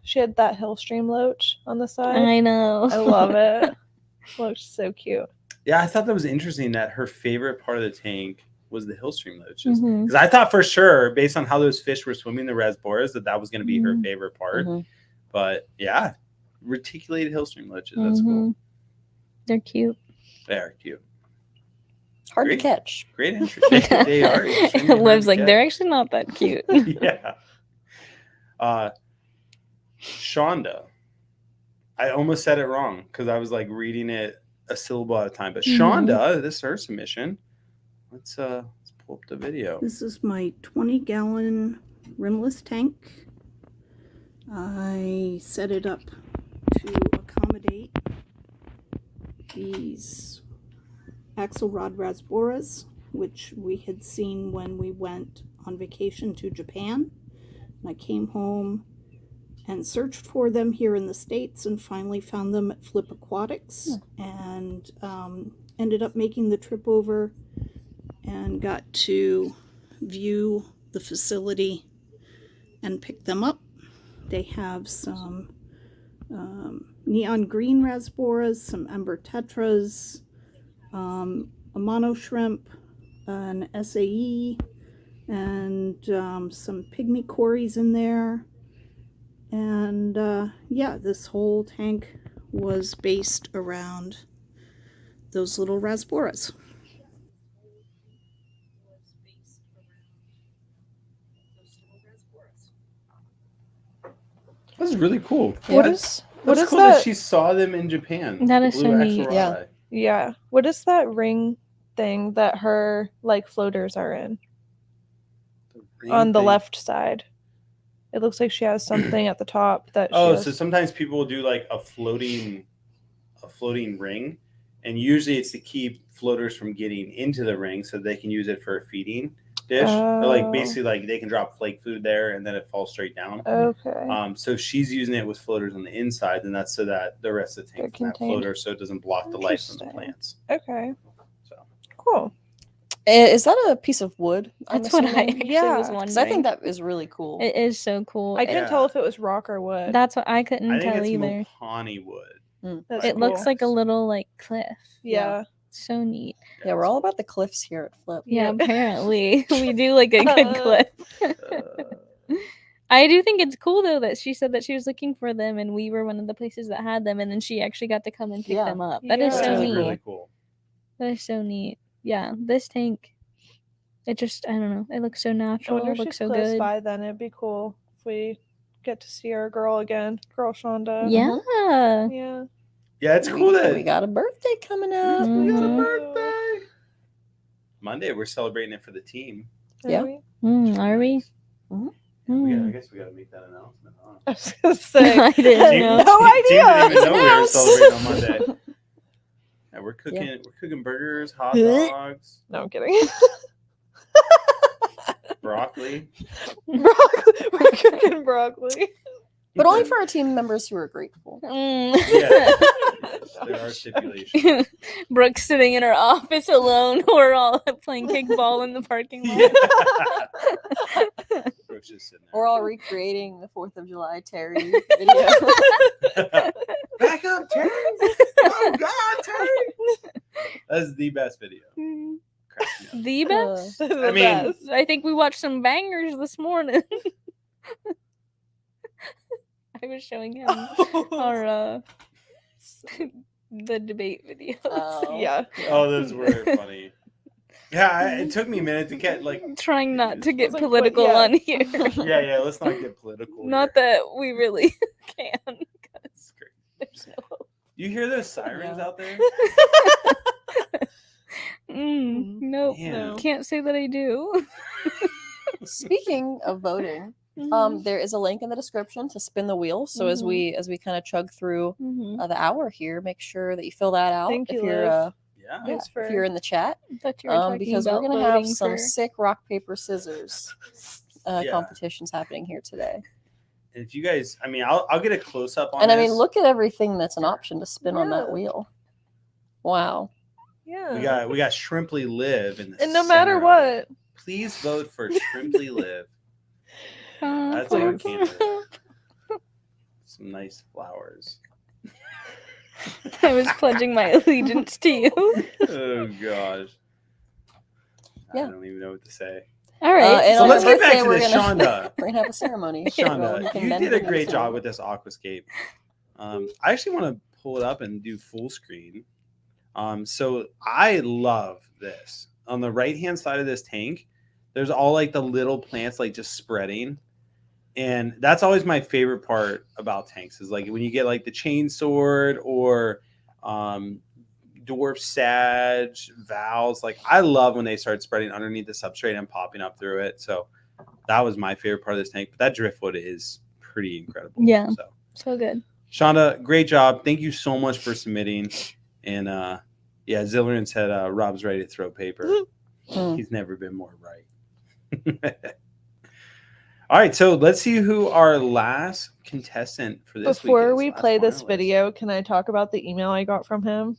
she had that hill stream loach on the side. I know. I love it. Looks so cute. Yeah, I thought that was interesting that her favorite part of the tank was the hill stream loaches. Mhm. Because I thought for sure, based on how those fish were swimming the rasboras, that was going to be her Mhm. favorite part. Mhm. But yeah, reticulated hill stream loaches. That's cool. Mhm. They're cute. They are cute. Hard Great. to catch. Great entry. They are. extremely hard Liv's to like, catch. they're actually not that cute. Yeah. Shonda. I almost said it wrong because I was like reading it a syllable at a time. But Shonda, this is her submission. Let's pull up the video. This is my 20-gallon rimless tank. I set it up to accommodate these axelrod rasboras, which we had seen when we went on vacation to Japan. And I came home and searched for them here in the States and finally found them at Flip Aquatics and ended up making the trip over and got to view the facility and pick them up. They have some neon green rasboras, some ember tetras, a mono shrimp, an SAE, and some pygmy cories in there. And yeah, this whole tank was based around those little rasboras. That was really cool. What That's is cool that? she saw them in Japan. That the is so blue neat. axelrod Yeah. eye. Yeah. What is that ring thing that her like floaters are in Ring on the thing. left side? It looks like she has something at the top that Oh, she so has. sometimes people will do like a floating floating ring, and usually it's to keep floaters from getting into the ring so they can use it for a feeding dish. Or like basically like they can drop flake food there and then it falls straight down. Okay. So she's using it with floaters on the inside, and that's so that the rest of the tank can have floaters, so it doesn't block the light from the plants. Okay. So cool. Is that a piece of wood? That's what I actually was 'Cause wondering. I think that is really cool. It is so cool. I couldn't tell if it was rock or wood. That's what I couldn't I think tell it's either. Mopani wood. That's It looks cool. like a little like cliff. Yeah. So neat. Yeah, we're all about the cliffs here at Flip. Yeah, apparently we do like a good cliff. I do think it's cool though that she said that she was looking for them and we were one of the places that had them, and then she actually got to come and pick them up. That is Yeah. so That's neat. really cool. That is so neat. Yeah, this tank. It just, I don't know. It looks so I natural. wonder It if looks she's so close good. by then. It'd be cool if we get to see our girl again. Girl Shonda. Yeah. Yeah. Yeah, it's cool that we got a birthday coming up. we got a Mhm. birthday. Monday, we're celebrating it for the team. Yeah. Are we? Are we? I guess we got to make that announcement. Huh? I was gonna say. I didn't Team- know. No team idea. didn't even know we were Announced. celebrating on Monday. Yeah, we're cooking burgers, hot dogs, No, I'm kidding. broccoli. Broccoli. We're cooking broccoli. But only for our team members who are grateful. Mm. Yes, there are stipulations. Brooke's sitting in her office alone. We're all playing kickball in the parking lot. Brooke's just sitting We're all recreating the 4th of July Terry video. there. Back up, Terry! Oh God, Terry! That's the best video. Cracks me up. The best? The I mean- best. I think we watched some bangers this morning. I was showing him our the debate videos. Oh. Yeah. Oh, those were funny. Yeah, it took me a minute to get like. Trying not to get like, political yeah. on here. Yeah, let's not get political. Not here. that we really can. 'Cause It's great. there's no hope. You hear those sirens out there? Nope. Man. Can't say that I do. Speaking of voting, there is a link in the description to spin the wheel. So as we kind of chug through the hour here, make sure that you fill that out. Thank if you, you're Liv. Yeah. Thanks for. if you're in the chat, Thought you were talking because we're about gonna have voting some for- sick rock paper scissors Yeah. competitions happening here today. And if you guys, I mean, I'll get a close up on And this. I mean, look at everything that's an option to spin on that Yeah. wheel. Wow. Yeah. We got Shrimply Live in the And no matter center. what. Please vote for Shrimply Live. That's all I can do. Some nice flowers. I was pledging my allegiance to you. Oh gosh. Yeah. I don't even know what to say. All right. And So on let's your get back birthday, to we're this, gonna- Shonda. We're gonna have a ceremony. Shonda, can you bend did a it great into job it. with this aquascape. I actually want to pull it up and do full screen. So I love this. On the right hand side of this tank, there's all like the little plants like just spreading. And that's always my favorite part about tanks is like when you get like the chain sword or dwarf sag, vowels. Like I love when they start spreading underneath the substrate and popping up through it. So that was my favorite part of this tank. But that driftwood is pretty incredible. Yeah. So So good. Shonda, great job. Thank you so much for submitting. And yeah, Zillian said Rob's ready to throw paper. He's never been more right. All right, so let's see who our last contestant for this week Before is. we Last play this finalist. video, can I talk about the email I got from him?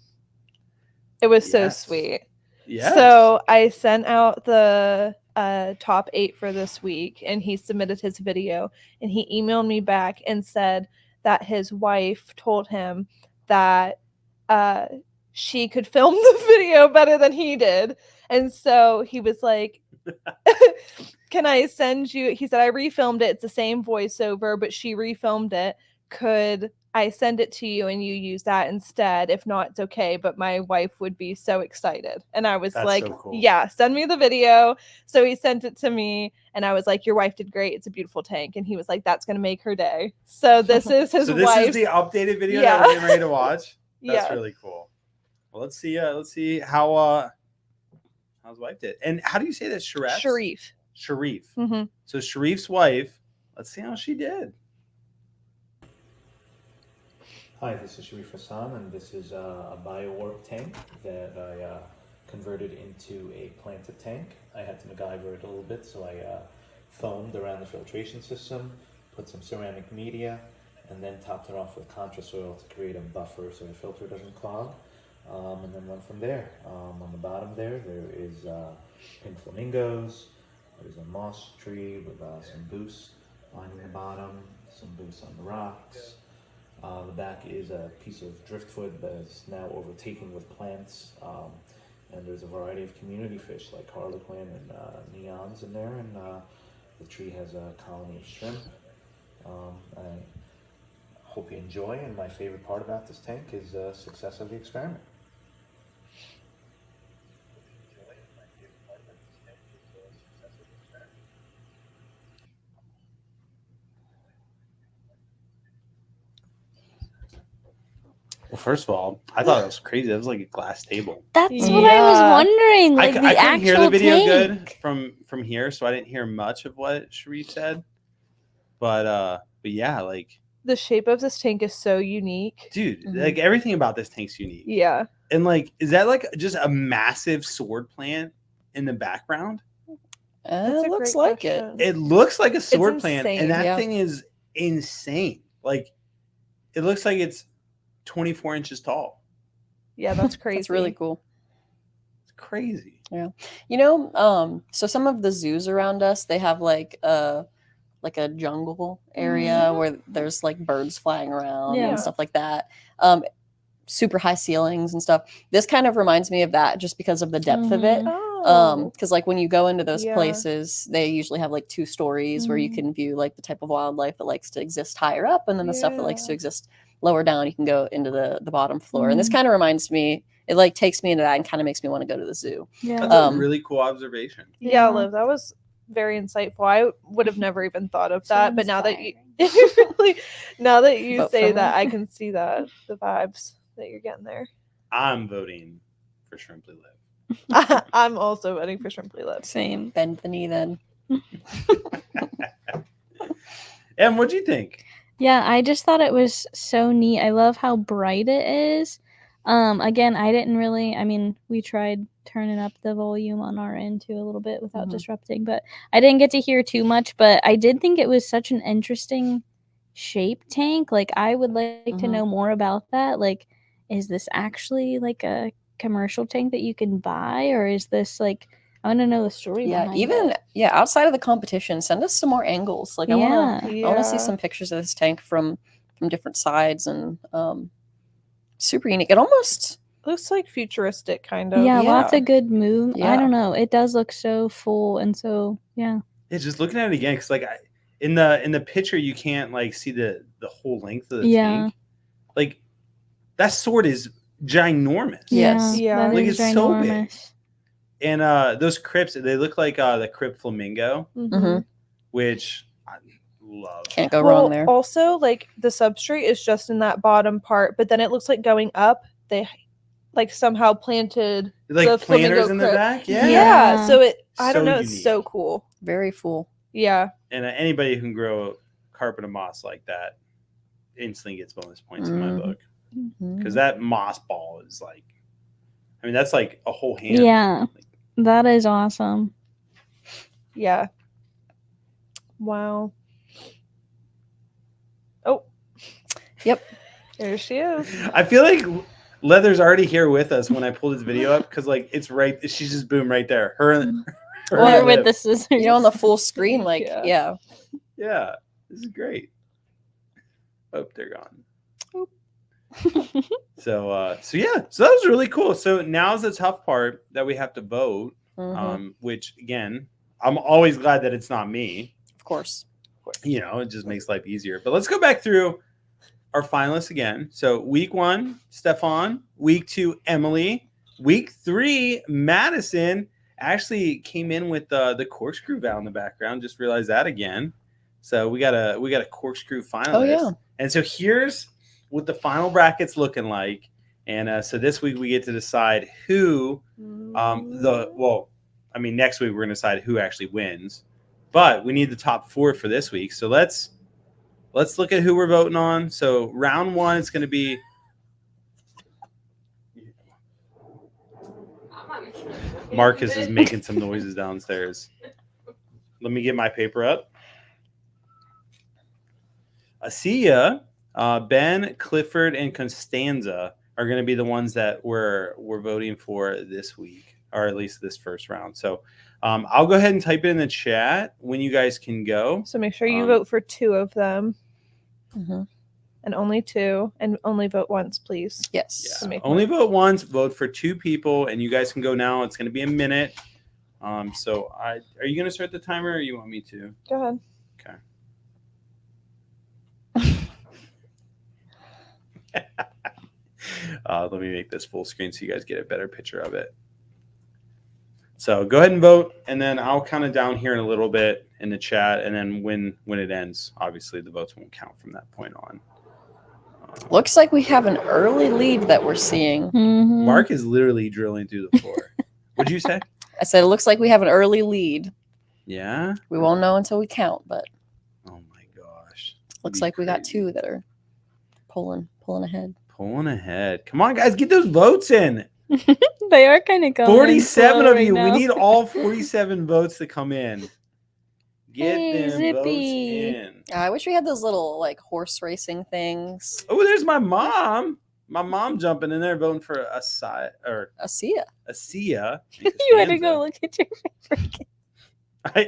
It was so Yes. sweet. Yes. So I sent out the top 8 for this week, and he submitted his video, and he emailed me back and said that his wife told him that she could film the video better than he did. And so he was like, can I send you? He said, I refilmed it. It's the same voiceover, but she refilmed it. Could I send it to you and you use that instead? If not, it's okay. But my wife would be so excited. And I was That's like, so cool. yeah, send me the video. So he sent it to me and I was like, your wife did great. It's a beautiful tank. And he was like, that's going to make her day. So this is his So this wife's. is the updated video Yeah. that we're getting ready to watch. That's Yeah. really cool. Well, let's see how his wife did. And how do you say that? Sharif. Sharif. Mhm. So Sharif's wife. Let's see how she did. Hi, this is Sharif Hassan, and this is a BioOrb tank that I converted into a planted tank. I had to MacGyver it a little bit, so I foamed around the filtration system, put some ceramic media, and then topped it off with contra soil to create a buffer so the filter doesn't clog, and then went from there. On the bottom there is pink flamingos, there's a moss tree with some boost lining the bottom, some boost on the rocks. The back is a piece of driftwood that is now overtaken with plants, and there's a variety of community fish like harlequin and neons in there, and the tree has a colony of shrimp. I hope you enjoy, and my favorite part about this tank is the success of the experiment. Well, first of all, I thought it was crazy. That was like a glass table. That's what I was wondering. Like I couldn't hear the video tank. good from here, so I didn't hear much of what Sharif said. But yeah, like The shape of this tank is so unique. dude, like everything about this tank's unique. Yeah. And like, is that like just a massive sword plant in the background? It looks like it. It looks like a sword plant, insane. and that Yeah. thing is insane. Like, it looks like it's 24 inches tall. Yeah, that's crazy. It's really cool. It's crazy. Yeah. You know, so some of the zoos around us, they have like a jungle area where there's like birds flying around Yeah. and stuff like that. Super high ceilings and stuff. This kind of reminds me of that just because of the depth of it. Oh. Because like when you go into those Yeah. places, they usually have like 2 stories where you can view like the type of wildlife that likes to exist higher up, and then the stuff that likes to exist lower down. You can go into the bottom floor, and this kind of reminds me. It like takes me into that and kind of makes me want to go to the zoo. Yeah. That's a really cool observation. Yeah, Liv, that was very insightful. I would have never even thought of that, but now that you Vote say for that, me. I can see that the vibes that you're getting there. I'm voting for Shrimply Live. I'm also voting for Shrimply Lips. Same. Bend the knee then. And what'd you think? Yeah, I just thought it was so neat. I love how bright it is. Again, I didn't really, I mean, we tried turning up the volume on our end too a little bit without disrupting, but I didn't get to hear too much, but I did think it was such an interesting shape tank. Like, I would like to know more about that. Like, is this actually like a commercial tank that you can buy, or is this like, I want to know the story behind it. Outside of the competition, send us some more angles. Like I want to see Yeah. some pictures of this tank from different sides, and super unique. It almost Looks like futuristic, kind of. Yeah, lots of good move. I Yeah. don't know. It does look so full, and so yeah. Yeah, just looking at it again, because like in the picture you can't like see the whole length of the Yeah. tank. Like that sword is ginormous. Yes. Yeah. that Like, is it's so big. ginormous. And those crypts, they look like the crypt flamingo, Mhm. which I love. Can't go Well, wrong there. also, like the substrate is just in that bottom part, but then it looks like going up, they like somehow planted Like the flamingo planters in the crypt. back. Yeah. Yeah. So I So don't know. It's unique. so cool. Very full. Yeah. And anybody who can grow carpet of moss like that instantly gets bonus points in my Mhm. book, Mhm. because that moss ball is like, I mean, that's like a whole hand. Yeah. That is awesome. Yeah. Wow. Oh. Yep. There she is. I feel like Leather's already here with us when I pulled this video up, because like it's right. She's just boom right there. Her and Or and with Liv. the scissors. You know, on the full screen, like Yeah. yeah. Yeah, this is great. Oh, they're gone. So yeah, so that was really cool. So now's the tough part that we have to vote. Mhm. Which again, I'm always glad that it's not me. Of course. You know, it just makes life easier. But let's go back through our finalists again. So week 1, Stefan. Week 2, Emily. Week 3, Madison actually came in with the corkscrew valve in the background. Just realized that again. So we got a corkscrew finalist. Oh, yeah. And so here's what the final bracket's looking like. And so this week we get to decide who next week we're going to decide who actually wins. But we need the top 4 for this week. So let's let's look at who we're voting on. So round 1, it's going to be. Marcus is making some noises downstairs. Let me get my paper up. Asia, Ben, Clifford, and Constanza are going to be the ones that we're voting for this week, or at least this first round. So I'll go ahead and type it in the chat when you guys can go. So make sure you vote for 2 of them. Mm-hmm. And only 2, and only vote once, please. Yes. Yeah. Only vote once. Vote for 2 people, and you guys can go now. It's going to be a minute. So are you going to start the timer, or you want me to? Go ahead. Okay. Let me make this full screen so you guys get a better picture of it. So go ahead and vote, and then I'll count it down here in a little bit in the chat, and then when it ends, obviously the votes won't count from that point on. Looks like we have an early lead that we're seeing. Mm-hmm. Mark is literally drilling through the floor. What'd you say? I said it looks like we have an early lead. Yeah. We won't know until we count, but Oh my gosh. looks like we got 2 that are pulling ahead. Pulling ahead. Come on, guys, get those votes in. They are kind of going 47 slow of right you. now. We need all 47 votes to come in. Get Hey, them votes Zippy. in. I wish we had those little like horse racing things. Oh, there's my mom. My mom jumping in there voting for Asia. Asia. You had to go look at your paper.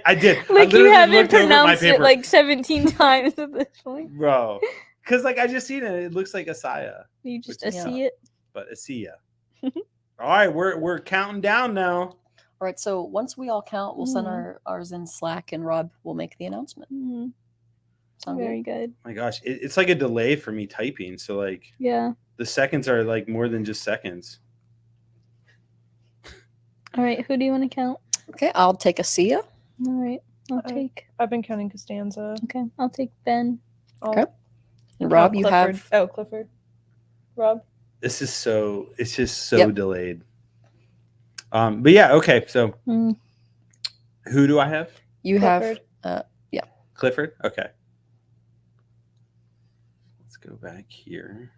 I did. I Like you literally haven't looked over at my pronounced it paper. like 17 times at this point. Bro. Because like I just seen it. It looks like Asia. You just Which- see it. But Asia. All right, we're counting down now. All right, so once we all count, we'll send Mhm. ours in Slack, and Rob will make the announcement. Mhm. Sound Very good. My gosh, it's like a delay for me typing. So like Yeah. the seconds are like more than just seconds. All right. Who do you want to count? Okay, I'll take Asia. All right. I'll take. I've been counting Costanza. Okay. I'll take Ben. Okay. And Rob, you Clifford. have. Oh, Clifford. Rob. It's just so Yep. delayed. But yeah, okay. So Mm. who do I have? You Clifford. have. Yeah. Clifford? Okay. Let's go back here.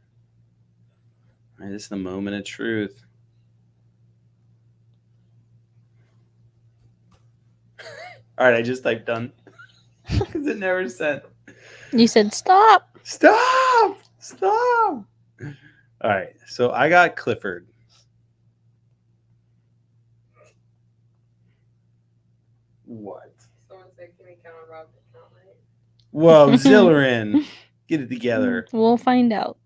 All right, this is the moment of truth. All right, I just typed done because it never sent. You said stop. Stop! Stop! All right, so I got Clifford. What? Someone said, can we count on Rob to count right? Whoa, Zillerin, get it together. We'll find out.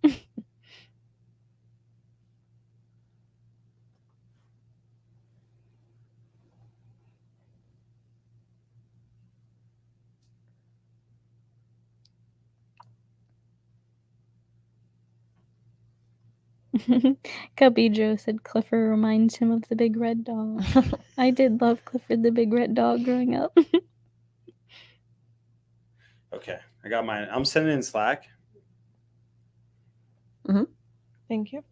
Cubby Joe said Clifford reminds him of the big red dog. I did love Clifford the big red dog growing up. Okay, I got mine. I'm sending it in Slack. Thank you.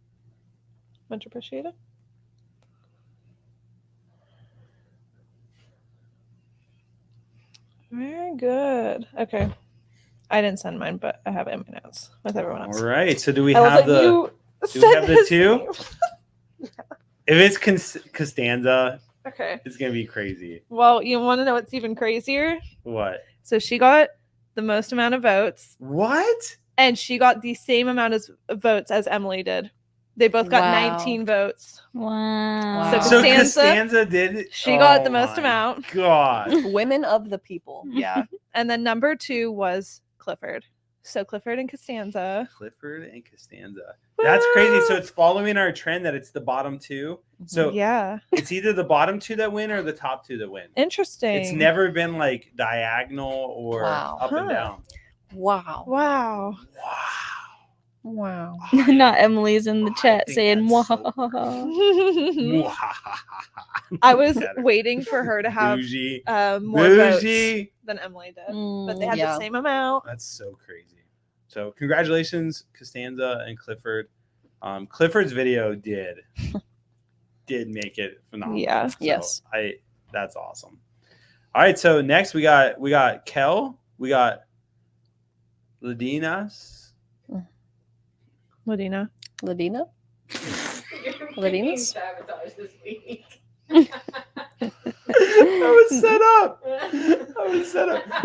Much appreciated. Very good. Okay. I didn't send mine, but I have it in my notes with everyone else. All right, so do we I was have like, the? you Do we have said the his 2? name. If it's Costanza, Okay. it's gonna be crazy. Well, you want to know what's even crazier? What? So she got the most amount of votes, What? and she got the same amount of votes as Emily did. They both got Wow. 19 votes. Wow. Wow. So Costanza, Costanza did. She got the Oh most my amount. God. Women of the people. Yeah. And then number 2 was Clifford. So Clifford and Costanza. Clifford and Costanza. That's crazy. So it's following our trend that it's the bottom 2. So Yeah. it's either the bottom 2 that win or the top 2 that win. Interesting. It's never been like diagonal or Wow. up and Huh. down. Wow. Wow. Wow. Not Emily's in the I chat think saying, that's so "Wah." I was Better. waiting for her to have Bougie. more votes Bougie. than Emily did. Mm, But they had yeah. the same amount. That's so crazy. So congratulations, Costanza and Clifford. Clifford's video did make it phenomenal. Yeah. So Yes. that's awesome. All right, so next we got Kel, we got Ladinas. Ladina. Ladina? You're being Ladinas? sabotaged this week. I was set up.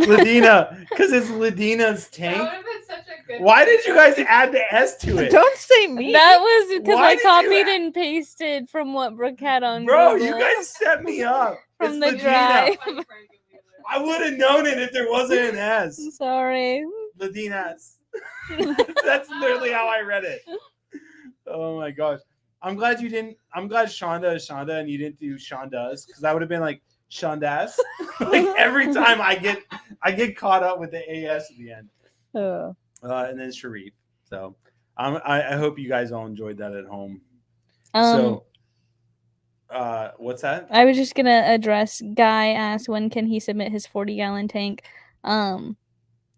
Ladina, because it's Ladina's That tank. would have been such a good. Why did you guys add the S to it? Don't say me. That was because Why I did you copied add- and pasted from what Brooke had on Bro, Google you guys set me up. from It's the Ladina. drive. I would have known it if there wasn't an S. Sorry. Ladinas. That's literally how I read it. Oh my gosh. I'm glad Shonda is Shonda and you didn't do Shonda's, because that would have been like Shonda's. Like every time I get caught up with the AS at the end. And then Sharif. So I hope you guys all enjoyed that at home. What's that? I was just gonna address. Guy asked when can he submit his 40-gallon tank.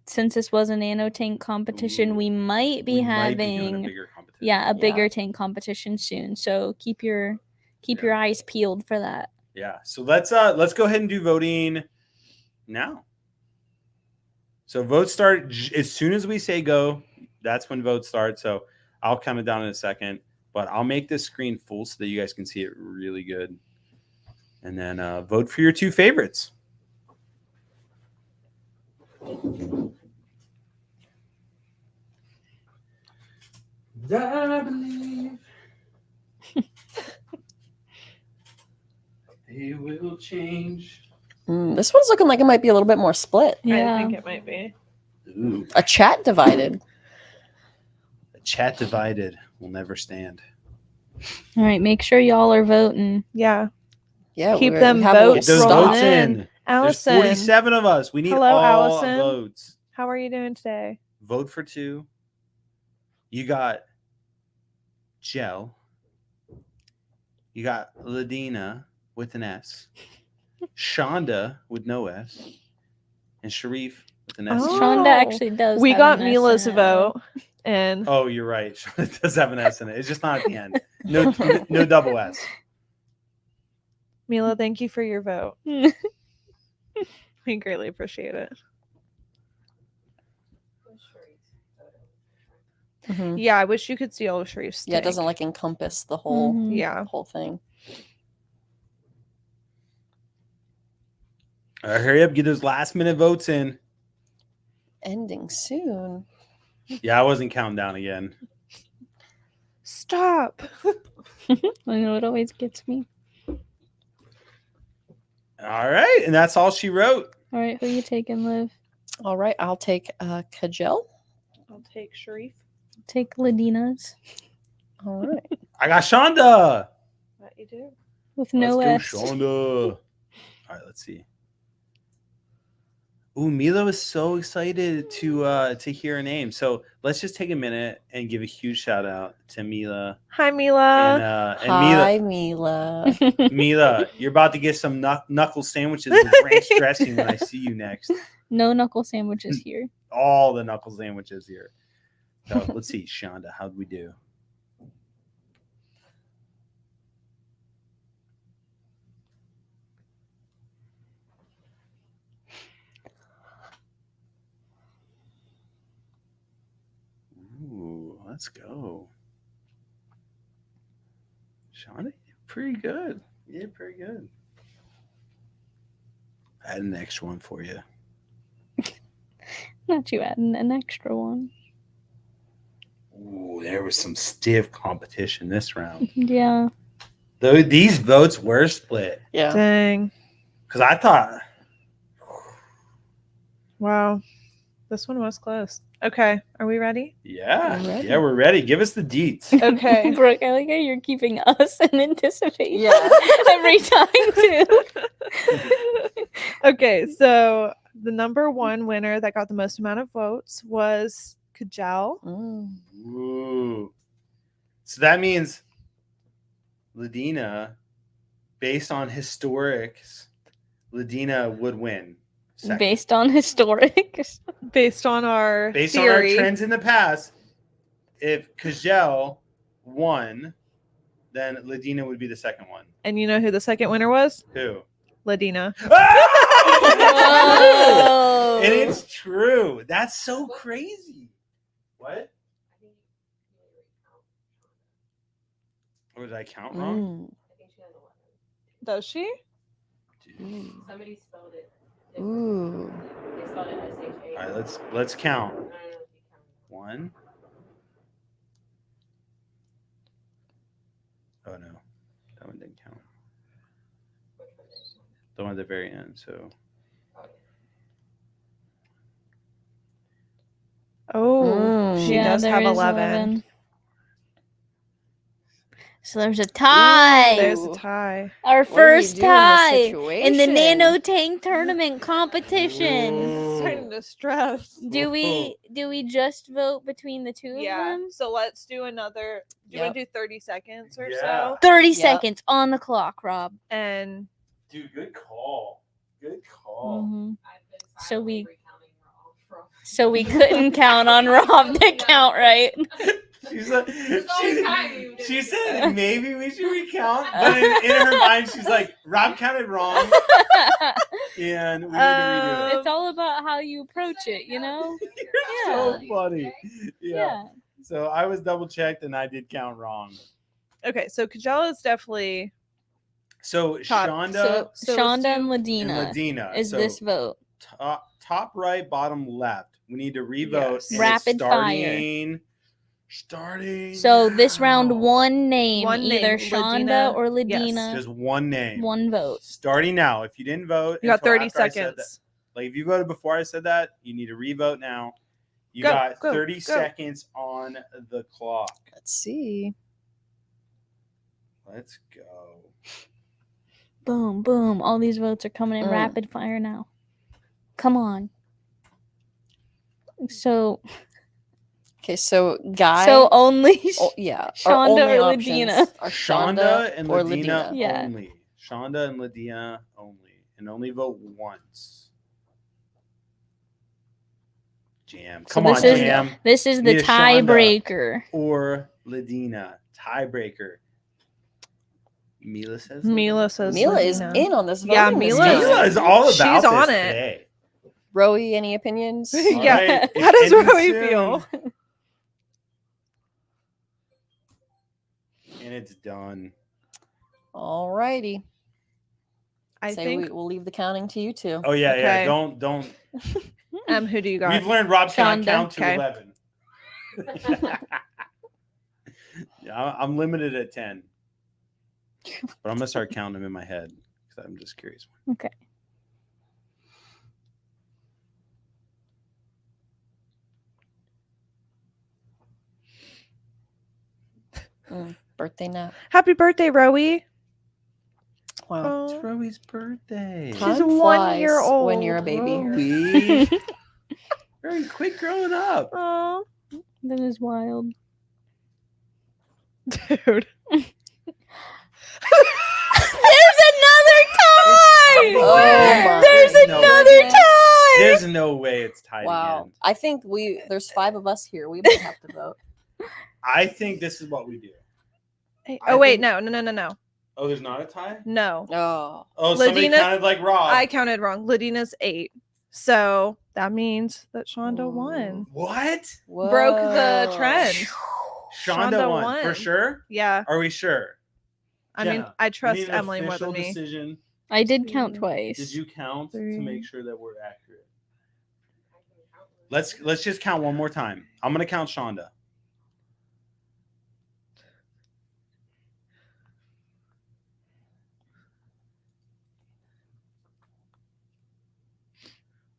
Since this was a nano tank competition, we might be having a bigger competition. a bigger tank competition soon. So keep your eyes peeled for that. Yeah. So let's go ahead and do voting now. So votes start as soon as we say go. That's when votes start. So I'll count it down in a second, but I'll make this screen full so that you guys can see it really good. And then vote for your two favorites. I believe they will change. This one's looking like it might be a little bit more split. I think it might be. Ooh, A chat divided. a chat divided will never stand. All right, make sure y'all are voting. Yeah. Yeah, Keep we them have a little votes Get those rolling votes in. There's Allison. 47 of us. We need Hello, all Allison. votes. How are you doing today? Vote for two. You got Gel. You got Ladina with an S. Shonda with no S. And Sharif with an S. Oh. Shonda actually does. We have got an S Mila's in it. vote. And Oh, you're right. Shonda does have an S in it. It's just not at the end. No double S. Mila, thank you for your vote. We greatly appreciate it. Mhm. Yeah, I wish you could see all of Sharif's Yeah, it doesn't tank. like encompass the whole Mhm. Yeah. whole thing. All right, hurry up. Get those last minute votes in. Ending soon. Yeah, I wasn't counting down again. Stop. I know it always gets me. All right. And that's all she wrote. All right, who you taking, Liv? All right, I'll take Kajel. I'll take Sharif. Take Ladina's All right. I got Shonda. What you do? with no Let's S. go, Shonda. All right, let's see. Ooh, Mila was so excited to hear her name. So let's just take a minute and give a huge shout out to Mila. Hi, Mila. And Hi, Mila. Mila, you're about to get some knuckle sandwiches with ranch dressing when I see you next. No knuckle sandwiches here. All the knuckle sandwiches here. So let's see, Shonda, how'd we do? Ooh, let's go. Shonda, pretty good. Yeah, pretty good. I had an extra one for you. Not you adding an extra one. Ooh, there was some stiff competition this round. Yeah. Though these votes were split. Yeah. Dang. Because I thought, Wow. This one was close. Okay. Are we ready? yeah, I'm ready. yeah, we're ready. Give us the deets. Okay. Brooke, I like how you're keeping us in anticipation Yeah. every time, too. Okay. So the number one winner that got the most amount of votes was Kajal. Mm. Ooh. So that means Ladina, based on historics, Ladina would win. Second. Based on historics. Based on our Based theory. on our trends in the past, if Kajal won, then Ladina would be the second one. And you know who the second winner was? Who? Ladina. Ah! Whoa. And it's true. That's so crazy. What? Or did I count wrong? I think she has 11. Does she? Somebody spelled it. Ooh. They spelled it S-H-A. All right, let's count. I don't know if you count. 1. Oh no, that one didn't count. The one at the very end. So. Oh, she does there have is 11. So there's a tie. There's a tie. Our What are you first doing in this tie in the situation? Nano Tank Tournament competition. Starting to stress. Do we just vote between the two of Yeah. them? So let's do another. Do you want to do 30 seconds or Yeah. so? 30 Yep. seconds on the clock, Rob. And Dude, good call. Good call. Mhm. I've been So we- silently recounting wrong. So we couldn't count on Rob to count, right? She said, only time you did she it. said maybe we should recount, but in her mind she's like, Rob counted wrong, and we need to redo it. It's all about how you approach it, you know? So funny. Yeah. Yeah. So I was double checked and I did count wrong. okay, so Kajala is definitely So top. Shonda So let's Shonda and do- Ladina and Ladina. is So this vote. top right, bottom left. We need to revote. Yes. and it's Rapid starting. So this round, now. one name, One either name, Shonda Ladina. or Yes. Ladina, Just one name. one vote. Starting now. If you didn't vote, You got until 30 after I said that- seconds. like if you voted before I said that, you need to revote now. You Go, got go, 30 go. seconds on the clock. Let's see. Let's go. Boom, boom. All these votes are coming in rapid fire now. Come on. So Okay, so Guy. only Oh, yeah. Our Shonda only or options Ladina. are Shonda and or Ladina Ladina. Yeah. only. Shonda and Ladina only. And only vote once. Jam. So Come on, this is- Jam. this is the Need a Shonda. tiebreaker. Or Ladina. Tiebreaker. Mila says Mila says Mila is Ladina. in on this voting. Yeah, this Mila time. Mila is all about She's this on it. today. Rowie, any opinions? All Yeah. right, How it's does ending Rowie soon. feel? And it's done. All righty. I Say think. we'll leave the counting to you two. Oh yeah, yeah. Okay. Don't. Who do you got? We've learned Rob cannot Shonda. count to Okay. 11. Yeah, I'm limited at 10. But I'm gonna start counting them in my head because I'm just curious. Okay. Birthday nap. Happy birthday, Rowie. Wow. It's Rowie's birthday. She's Time 1 flies year old. when you're a baby. Rowie. Very quick growing up. Oh, That is wild. dude. There's another tie! Oh my There's goodness. another tie! There's no way it's tied Wow. again. I think there's 5 of us here. We might have to vote. I think this is what we do. Hey, I oh wait, think- no. Oh, there's not a tie? No. Oh. Oh, somebody Ladina- counted like Rob. I counted wrong. Ladina's 8. So that means that Shonda won. What? Broke the Whoa. trend. Shonda Shonda won. won. For sure? Yeah. Are we sure? I mean, Jenna, I we trust need an Emily more than official me. Decision. I did count twice. Did you count to Three. make sure that we're accurate? Let's just count one more time. I'm gonna count Shonda.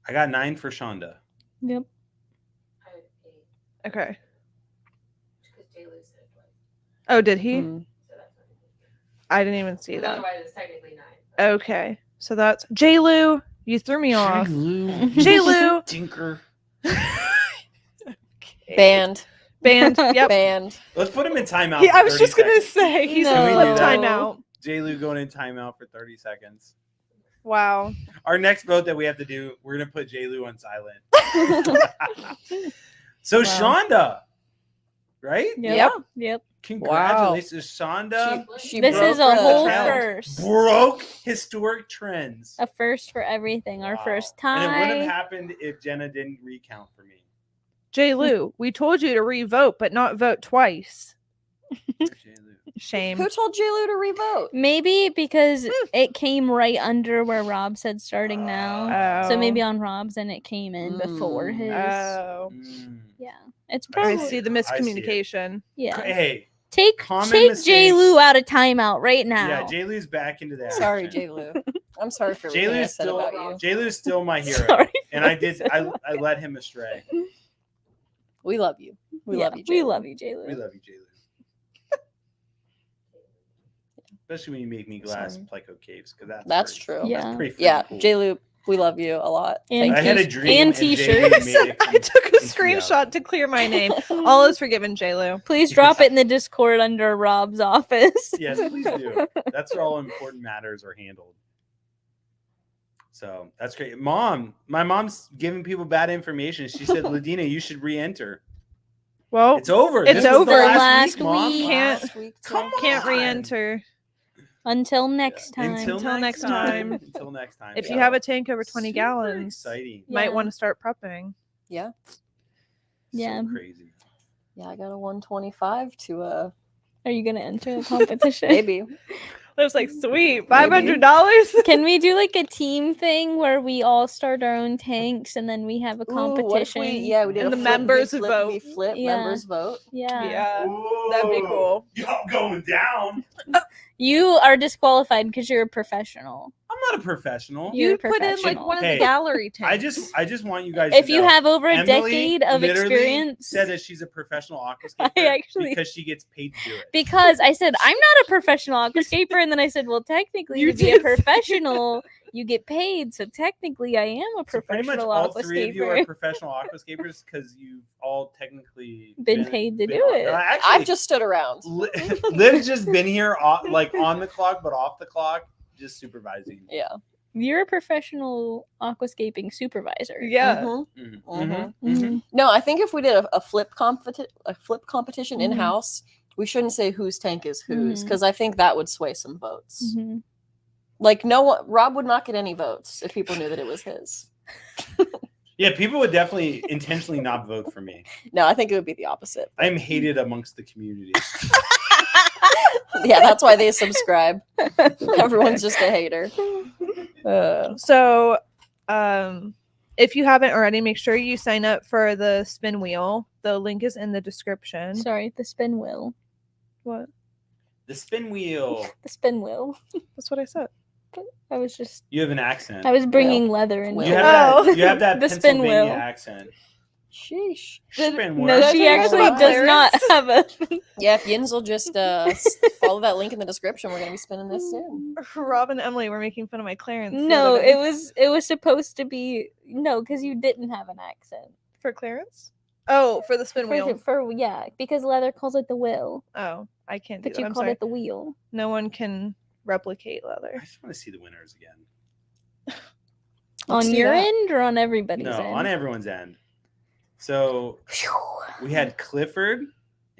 I got 9 for Shonda. Yep. I had 8 Okay. because J-Lo said it twice. Oh, did he? Mm. So that's what I I didn't even see did. that. Otherwise, it's technically 9. but- Okay. So that's J-Lou. You threw me off. J-Lou. J-Lou. Tinker. Banned. Banned. Yep. Banned. Let's put him in timeout. I for was 30 just gonna seconds. say he's No. in Can we flip do that? timeout. J-Lou going in timeout for 30 seconds. Wow. Our next vote that we have to do, we're gonna put J-Lou on silent. So Wow. Shonda, right? Yep. Yep. Congratulations, Shonda. She This broke is a the whole trend. first. Broke historic trends. A first for everything. Our Wow. first And it wouldn't have tie. happened if Jenna didn't recount for me. J. Lou, we told you to re-vote, but not vote twice. Shame. Who told JLo to revote? Maybe because it came right under where Rob said starting now. So maybe on Rob's and it came in before his. Oh. Yeah. It's I probably. see the miscommunication. Yeah. Hey, Take common J. mistakes. Lou out of timeout right now. Yeah, J. Lou's back into that. Sorry, JLo. I'm sorry for everything I said about you. J. Lou's still my hero. Sorry And I led him astray. We love you. We love you, We JLo. love you, J. Lou. We love you, J. Lou. Especially when you make me glass Pleco caves, because That's true. That's pretty Yeah, cool. JLo, we love you a lot. And I had a dream and and J. Lou t-shirts. made it I took a screenshot to clear my name. All is forgiven, J. Lou. Please drop it in the Discord under Rob's office. Yes, please do. That's where all important matters are handled. So that's great. My mom's giving people bad information. She said, Ladina, you should re-enter. Well, It's over. It's This was over. the Last week, Mom. week. Can't re-enter. Until next time. Until next time. Until next time. If you have a tank over 20 gallons, exciting. you might Yeah. want to start prepping. Yeah. Yeah. So crazy. Yeah, I got a 125 to Are you gonna enter the competition? maybe. I was like, sweet, $500. Can we do like a team thing where we all start our own tanks and then we have a Ooh, what if competition? we did And a the flip, members we vote. We flip, Yeah. members vote. Yeah. Yeah, that'd be cool. Y'all going down. You are disqualified because you're a professional. I'm not a professional. You're You put in like professional. one of Hey, the gallery tanks. I just want you guys If to you know, have over a Emily decade of literally experience, said that she's a professional aquascaper I actually- because she gets paid to do it. because I said I'm not a professional aquascaper, and then I said, well, technically, You to be a did. professional, you get paid. So technically, I am a So pretty much professional all three of you are aquascaper. professional aquascapers because you've all technically Been paid to do it. Actually, I've just stood around. Liv's just been here like on the clock, but off the clock, just supervising. Yeah. You're a professional aquascaping supervisor. Yeah. Mhm. Mhm. Mhm. No, I think if we did a flip competition Mhm. in house, we shouldn't say whose tank is whose Mhm. because I think that would sway some votes. Mhm. Like no one, Rob would not get any votes if people knew that it was his. Yeah, people would definitely intentionally not vote for me. No, I think it would be the opposite. I am hated amongst the community. Yeah, that's why they subscribe. Everyone's just a hater. So, if you haven't already, make sure you sign up for the spin wheel. The link is in the description. Sorry, the spin wheel. What? The spin wheel. The spin wheel. That's what I said. I was just. You have an accent. I was bringing leather in. You have Oh. that. You have that The spin Pennsylvania wheel. accent. Sheesh. Spin wheel. No, she Guys, actually about does not clearance? have a. Yeah, if Yins will just follow that link in the description, we're gonna be spinning this soon. Rob and Emily were making fun of my clearance. the No, other day. it was supposed to be no, because you didn't have an accent. for clearance. Oh, for the spin wheel. Yeah, because leather calls it the will, Oh, I can't do but that. you I'm called sorry. it the wheel. No one can replicate I leather. just want to see the winners again. Let's On do your that. end or on everybody's No, end? on everyone's end. So we had Clifford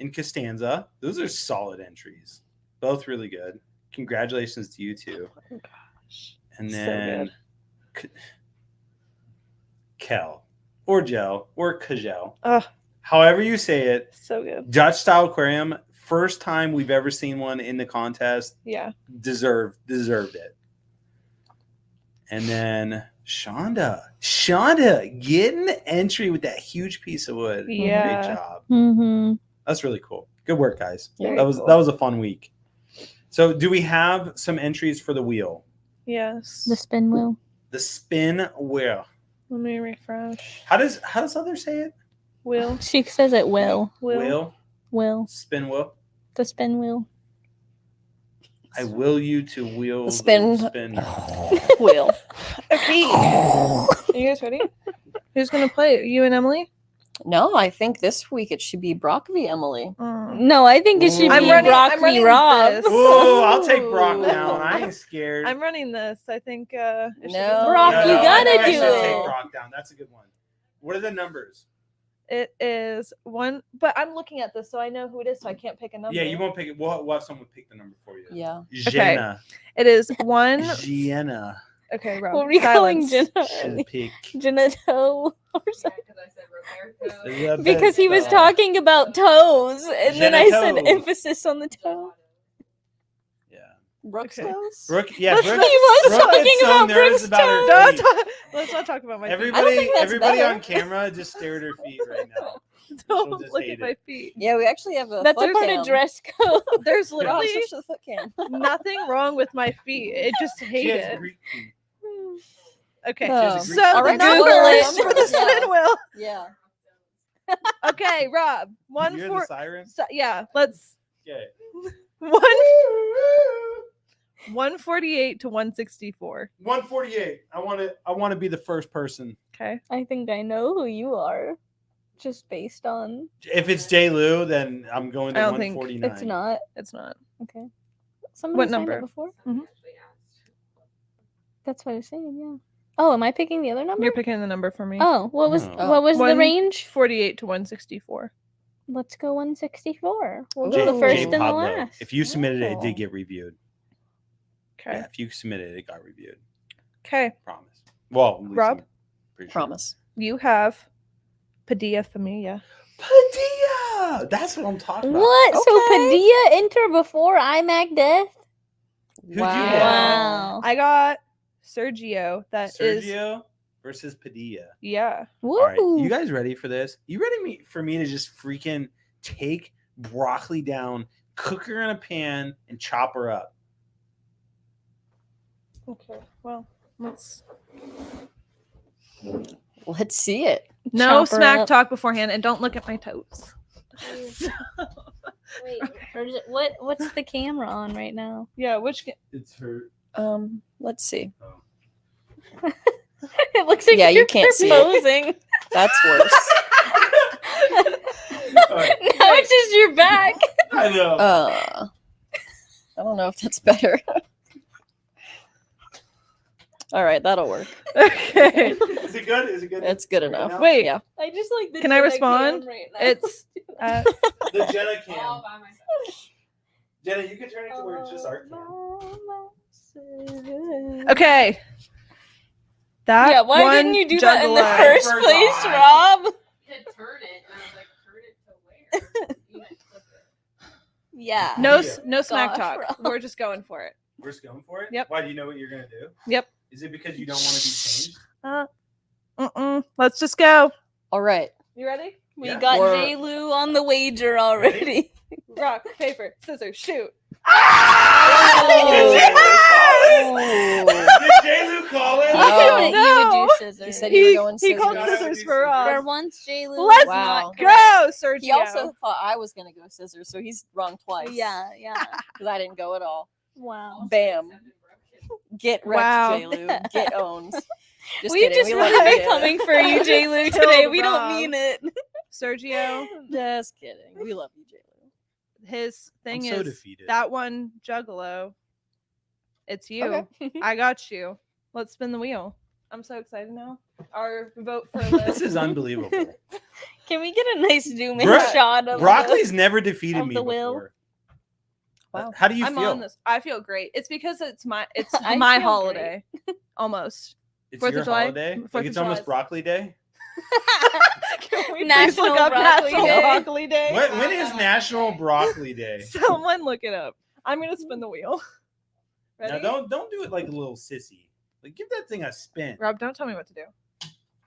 and Costanza. Those are solid entries. Both really good. Congratulations to you two. Oh gosh. And So then Kel or Gel or Kajel. Oh, However you say it. so good. Dutch style aquarium. First time we've ever seen one in the contest. Yeah. Deserved it. And then Shonda getting the entry with that huge piece of wood. Yeah. Great job. Mm-hmm. That's really cool. Good work, guys. Very that was cool. a fun week. So, do we have some entries for the wheel? Yes. The spin wheel. The spin wheel. Let me refresh. How does others say it? Will. She says it will. Will. Spin wheel. The spin wheel. I will you to wheel The spin- Wheel. Okay. Are you guys ready? Who's gonna play? You and Emily? No, I think this week it should be Brock v. Emily. No, I think it should I'm be running- Brock I'm v. running Rob. this. Oh, I'll take Brock down. I ain't scared. I'm running this. I think it should be No. Brock, No, you no, I gotta think I do should it. Take Brock down. That's a good one. What are the numbers? It is one, but I'm looking at this, so I know who it is, so I can't pick a number. Yeah, you won't pick it. We'll have someone pick the number for you. Yeah. Jenna. It is one. Jenna. Okay, Rob. What were you calling Silence. Jenna? Should pick. Jenna Toe or something? Because I said Roberto. Because he was talking about toes, and then I said Jenna Toe. emphasis on the toe. Yeah. Brooks Okay. knows? Brooke. Yeah. Let's Brooke. not- He was Brooke talking gets so about nervous Brooks' about her toes. feet. Let's not talk about my feet. Everybody, that's everybody better. on camera just stare at her feet right now. Don't just look hate at my it. feet. Yeah, we actually have a That's a foot part cam. of dress code. There's Rob, literally switch to the foot cam. nothing wrong with my feet. It just hate She has it. Greek feet. Okay. Oh. So All the right, numbers Google it. for the spin Yeah. wheel. Yeah. Okay, Rob. You hear the siren? Yeah, let's Okay. 148 to 164. 148. I want to be the first person. Okay. I think I know who you are, just based on. If it's J. Lou, then I'm going to I don't think 149. It's not. It's not. Okay. Somebody What signed number? up before? Mhm. That's what I was saying, yeah. Oh, am I picking the other number? You're picking the number for me. Oh, what was Oh. what was the range? 48 to 164. Let's go 164. We'll J- go the first J. and the Pablo. last. If you submitted it, it Oh. did get reviewed. Okay. Yeah, if you submitted it, it got reviewed. Okay. Promise. Well, at least Rob? I'm pretty sure. Promise. You have Padilla Familia. Padilla! That's what I'm talking about. What? So Okay. Padilla enter before iMac Death? Who'd you Wow. get? Wow. I got Sergio. That is. Sergio versus Padilla. Yeah. Woo. All right, you guys ready for this? You ready for me to just freaking take broccoli down, cook her in a pan, and chop her up? Okay. Well, let's. Let's see it. No Chop her smack up. talk beforehand, and don't look at my toes. Wait, or is it, what's the camera on right now? Yeah. Which? It's her. Let's see. It looks like Yeah, you you're can't see it. posing. That's worse. Now it's just your back. I know. I don't know if that's better. All right, that'll work. Okay. Is it good? Is it good? It's good enough. Wait. Yeah. I just like the Can I Jenna respond? cam right now. It's. The Jenna cam. All by myself. Jenna, you can turn it to where it's just our cam. Okay. That Yeah, why one didn't you do that in the juggalo. first First place, off. Rob? You said turn it, and I was like, turn it to where? You meant flip it. Yeah. No smack Gosh, talk. Rob. We're just going for it. We're just going for it? Yep. Why do you know what you're going to do? Yep. Is it because you don't want to be changed? Let's just go. All right. You ready? We Yeah. got We're- J. Lou on the wager already. Rock, paper, scissors, shoot. Did Oh. J. Lou call it? He Oh. said that you would No. do scissors. He said you were going He called scissors. scissors for For Rob. once, J. Lou. Let's Wow. go, Sergio. He also thought I was going to go scissors, so he's wrong twice. Yeah, yeah. Because I didn't go at all. Wow. Bam. Get wrecked, Wow. J-Lu. Get owned. Just We've kidding. just We love really you, been J-Lu. coming for you, J. Lou, Killed today. We Rob. don't mean it. Sergio, Just kidding. We love you, J-Lu. his thing I'm so is defeated. that one juggalo. It's you. Okay. I got you. Let's spin the wheel. I'm so excited now. Our vote for Liz. This is unbelievable. Can we get a nice zoom in Bro- shot of Broccoli's never defeated of me the will. before. Wow. How do you I'm feel? on this. I feel great. It's because it's my I my feel holiday. Almost. It's 4th of your July? holiday? 4th Like of it's almost July's- broccoli day? Can we please National look up Broccoli National Day? Broccoli Day? When is National Broccoli Day? Someone look it up. I'm gonna spin the wheel. Ready? Now don't do it like a little sissy. Like give that thing a spin. Rob, don't tell me what to do.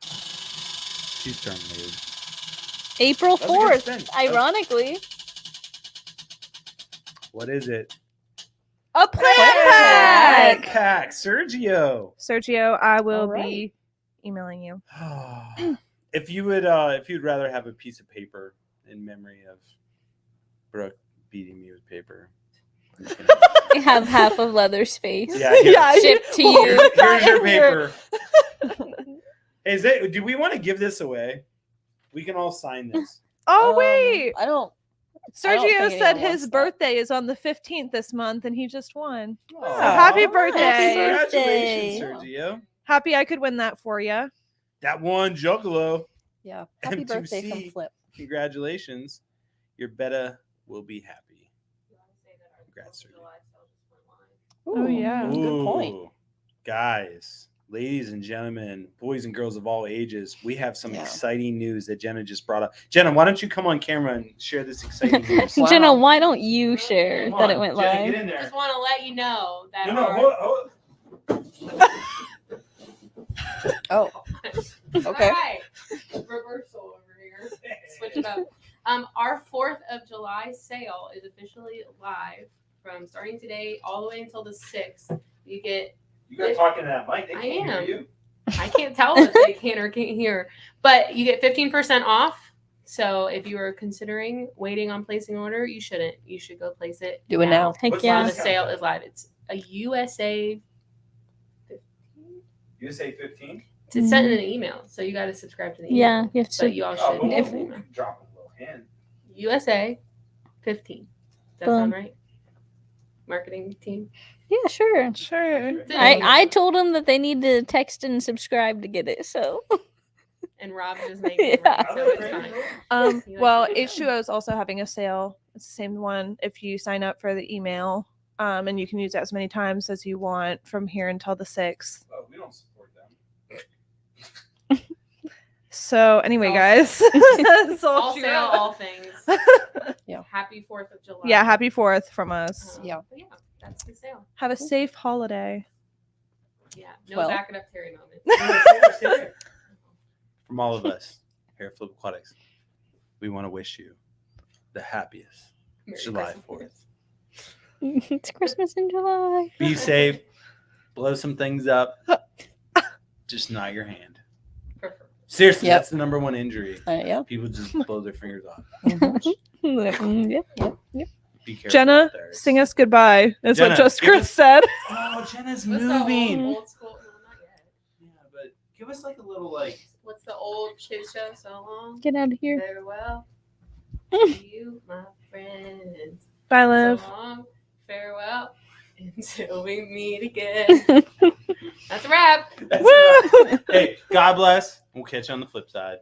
She's terminated. April That was a good 4th, spin. ironically. What is it? A plant Pack. pack. Sergio. Sergio, I will All right. be emailing you. if you'd rather have a piece of paper in memory of Brooke beating me with paper. I'm just gonna- I have half of Leather's-face. Yeah, here. Shipped to We'll you. put that Here's your in here. paper. Is it? Do we want to give this away? We can all sign this. Oh wait, I don't Sergio think said anyone his wants that. birthday is on the 15th this month, and he just won. Aw. happy birthday. Congratulations, Sergio. Happy I could win that for you. That one juggalo. Yeah. And Happy to birthday from see- Flip. Congratulations. Your betta will be happy. Congrats, sir. Oh, yeah. Good point. Ooh, guys, ladies and gentlemen, boys and girls of all ages, we have some Yeah. exciting news that Jenna just brought up. Jenna, why don't you come on camera and share this exciting news? Wow. Jenna, why don't you share Come that on, it went Jenna, live? Get in there. Just want to let you know that No, our hold. Oh, okay. All right. Reversal over here. Switch it up. Our 4th of July sale is officially live from starting today all the way until the 6th. You get. You got talking to that mic. They I can't hear am. you. I can't tell if they can or can't hear, but you get 15% off. So if you are considering waiting on placing an order, you shouldn't. You should go place it. Do it now. Heck What's yeah. The discount sale code? is live. It's a USA. USA 15? It's sent in an email, so you got to subscribe to the email. Yeah, you have But to. you all Oh, should. but get if- the we'll email. drop a little hint. USA 15. Does that Boom. sound right? Marketing team. Yeah, sure. Sure. It's in an email. I told them that they need to text and subscribe to get it. So And Rob just making it Yeah. right, so it's fine. He likes Well, to do that. H2O is also having a sale. It's the same one if you sign up for the email. And you can use it as many times as you want from here until the 6th. Oh, we don't support them. So anyway, All guys. That's all All she sale, wrote. all things. Yeah. Happy 4th of July. Yeah, happy 4th from us. Yeah. But yeah, that's the sale. Have a safe holiday. Yeah. No Well. back it up Terry moment. From all of us here at Flip Aquatics, we want to wish you the happiest Merry July Christmas. 4th. it's Christmas in July. Be safe, blow some things up, just not your hand. Prefer- Seriously, Yep. that's the number one injury. Yeah. People just blow their fingers off. Yep. Be careful. Jenna, out there. sing us goodbye. Is Jenna, what just give Chris us- said. Oh, Jenna's What's the moving. old school? No, not yet. Yeah, but give us like a little like. What's the old kids show? So long. Get out of here. Farewell to you, my friends. Bye, So Liv. long. Farewell until we meet again. That's a wrap. That's enough. Hey, God bless. We'll catch you on the flip side.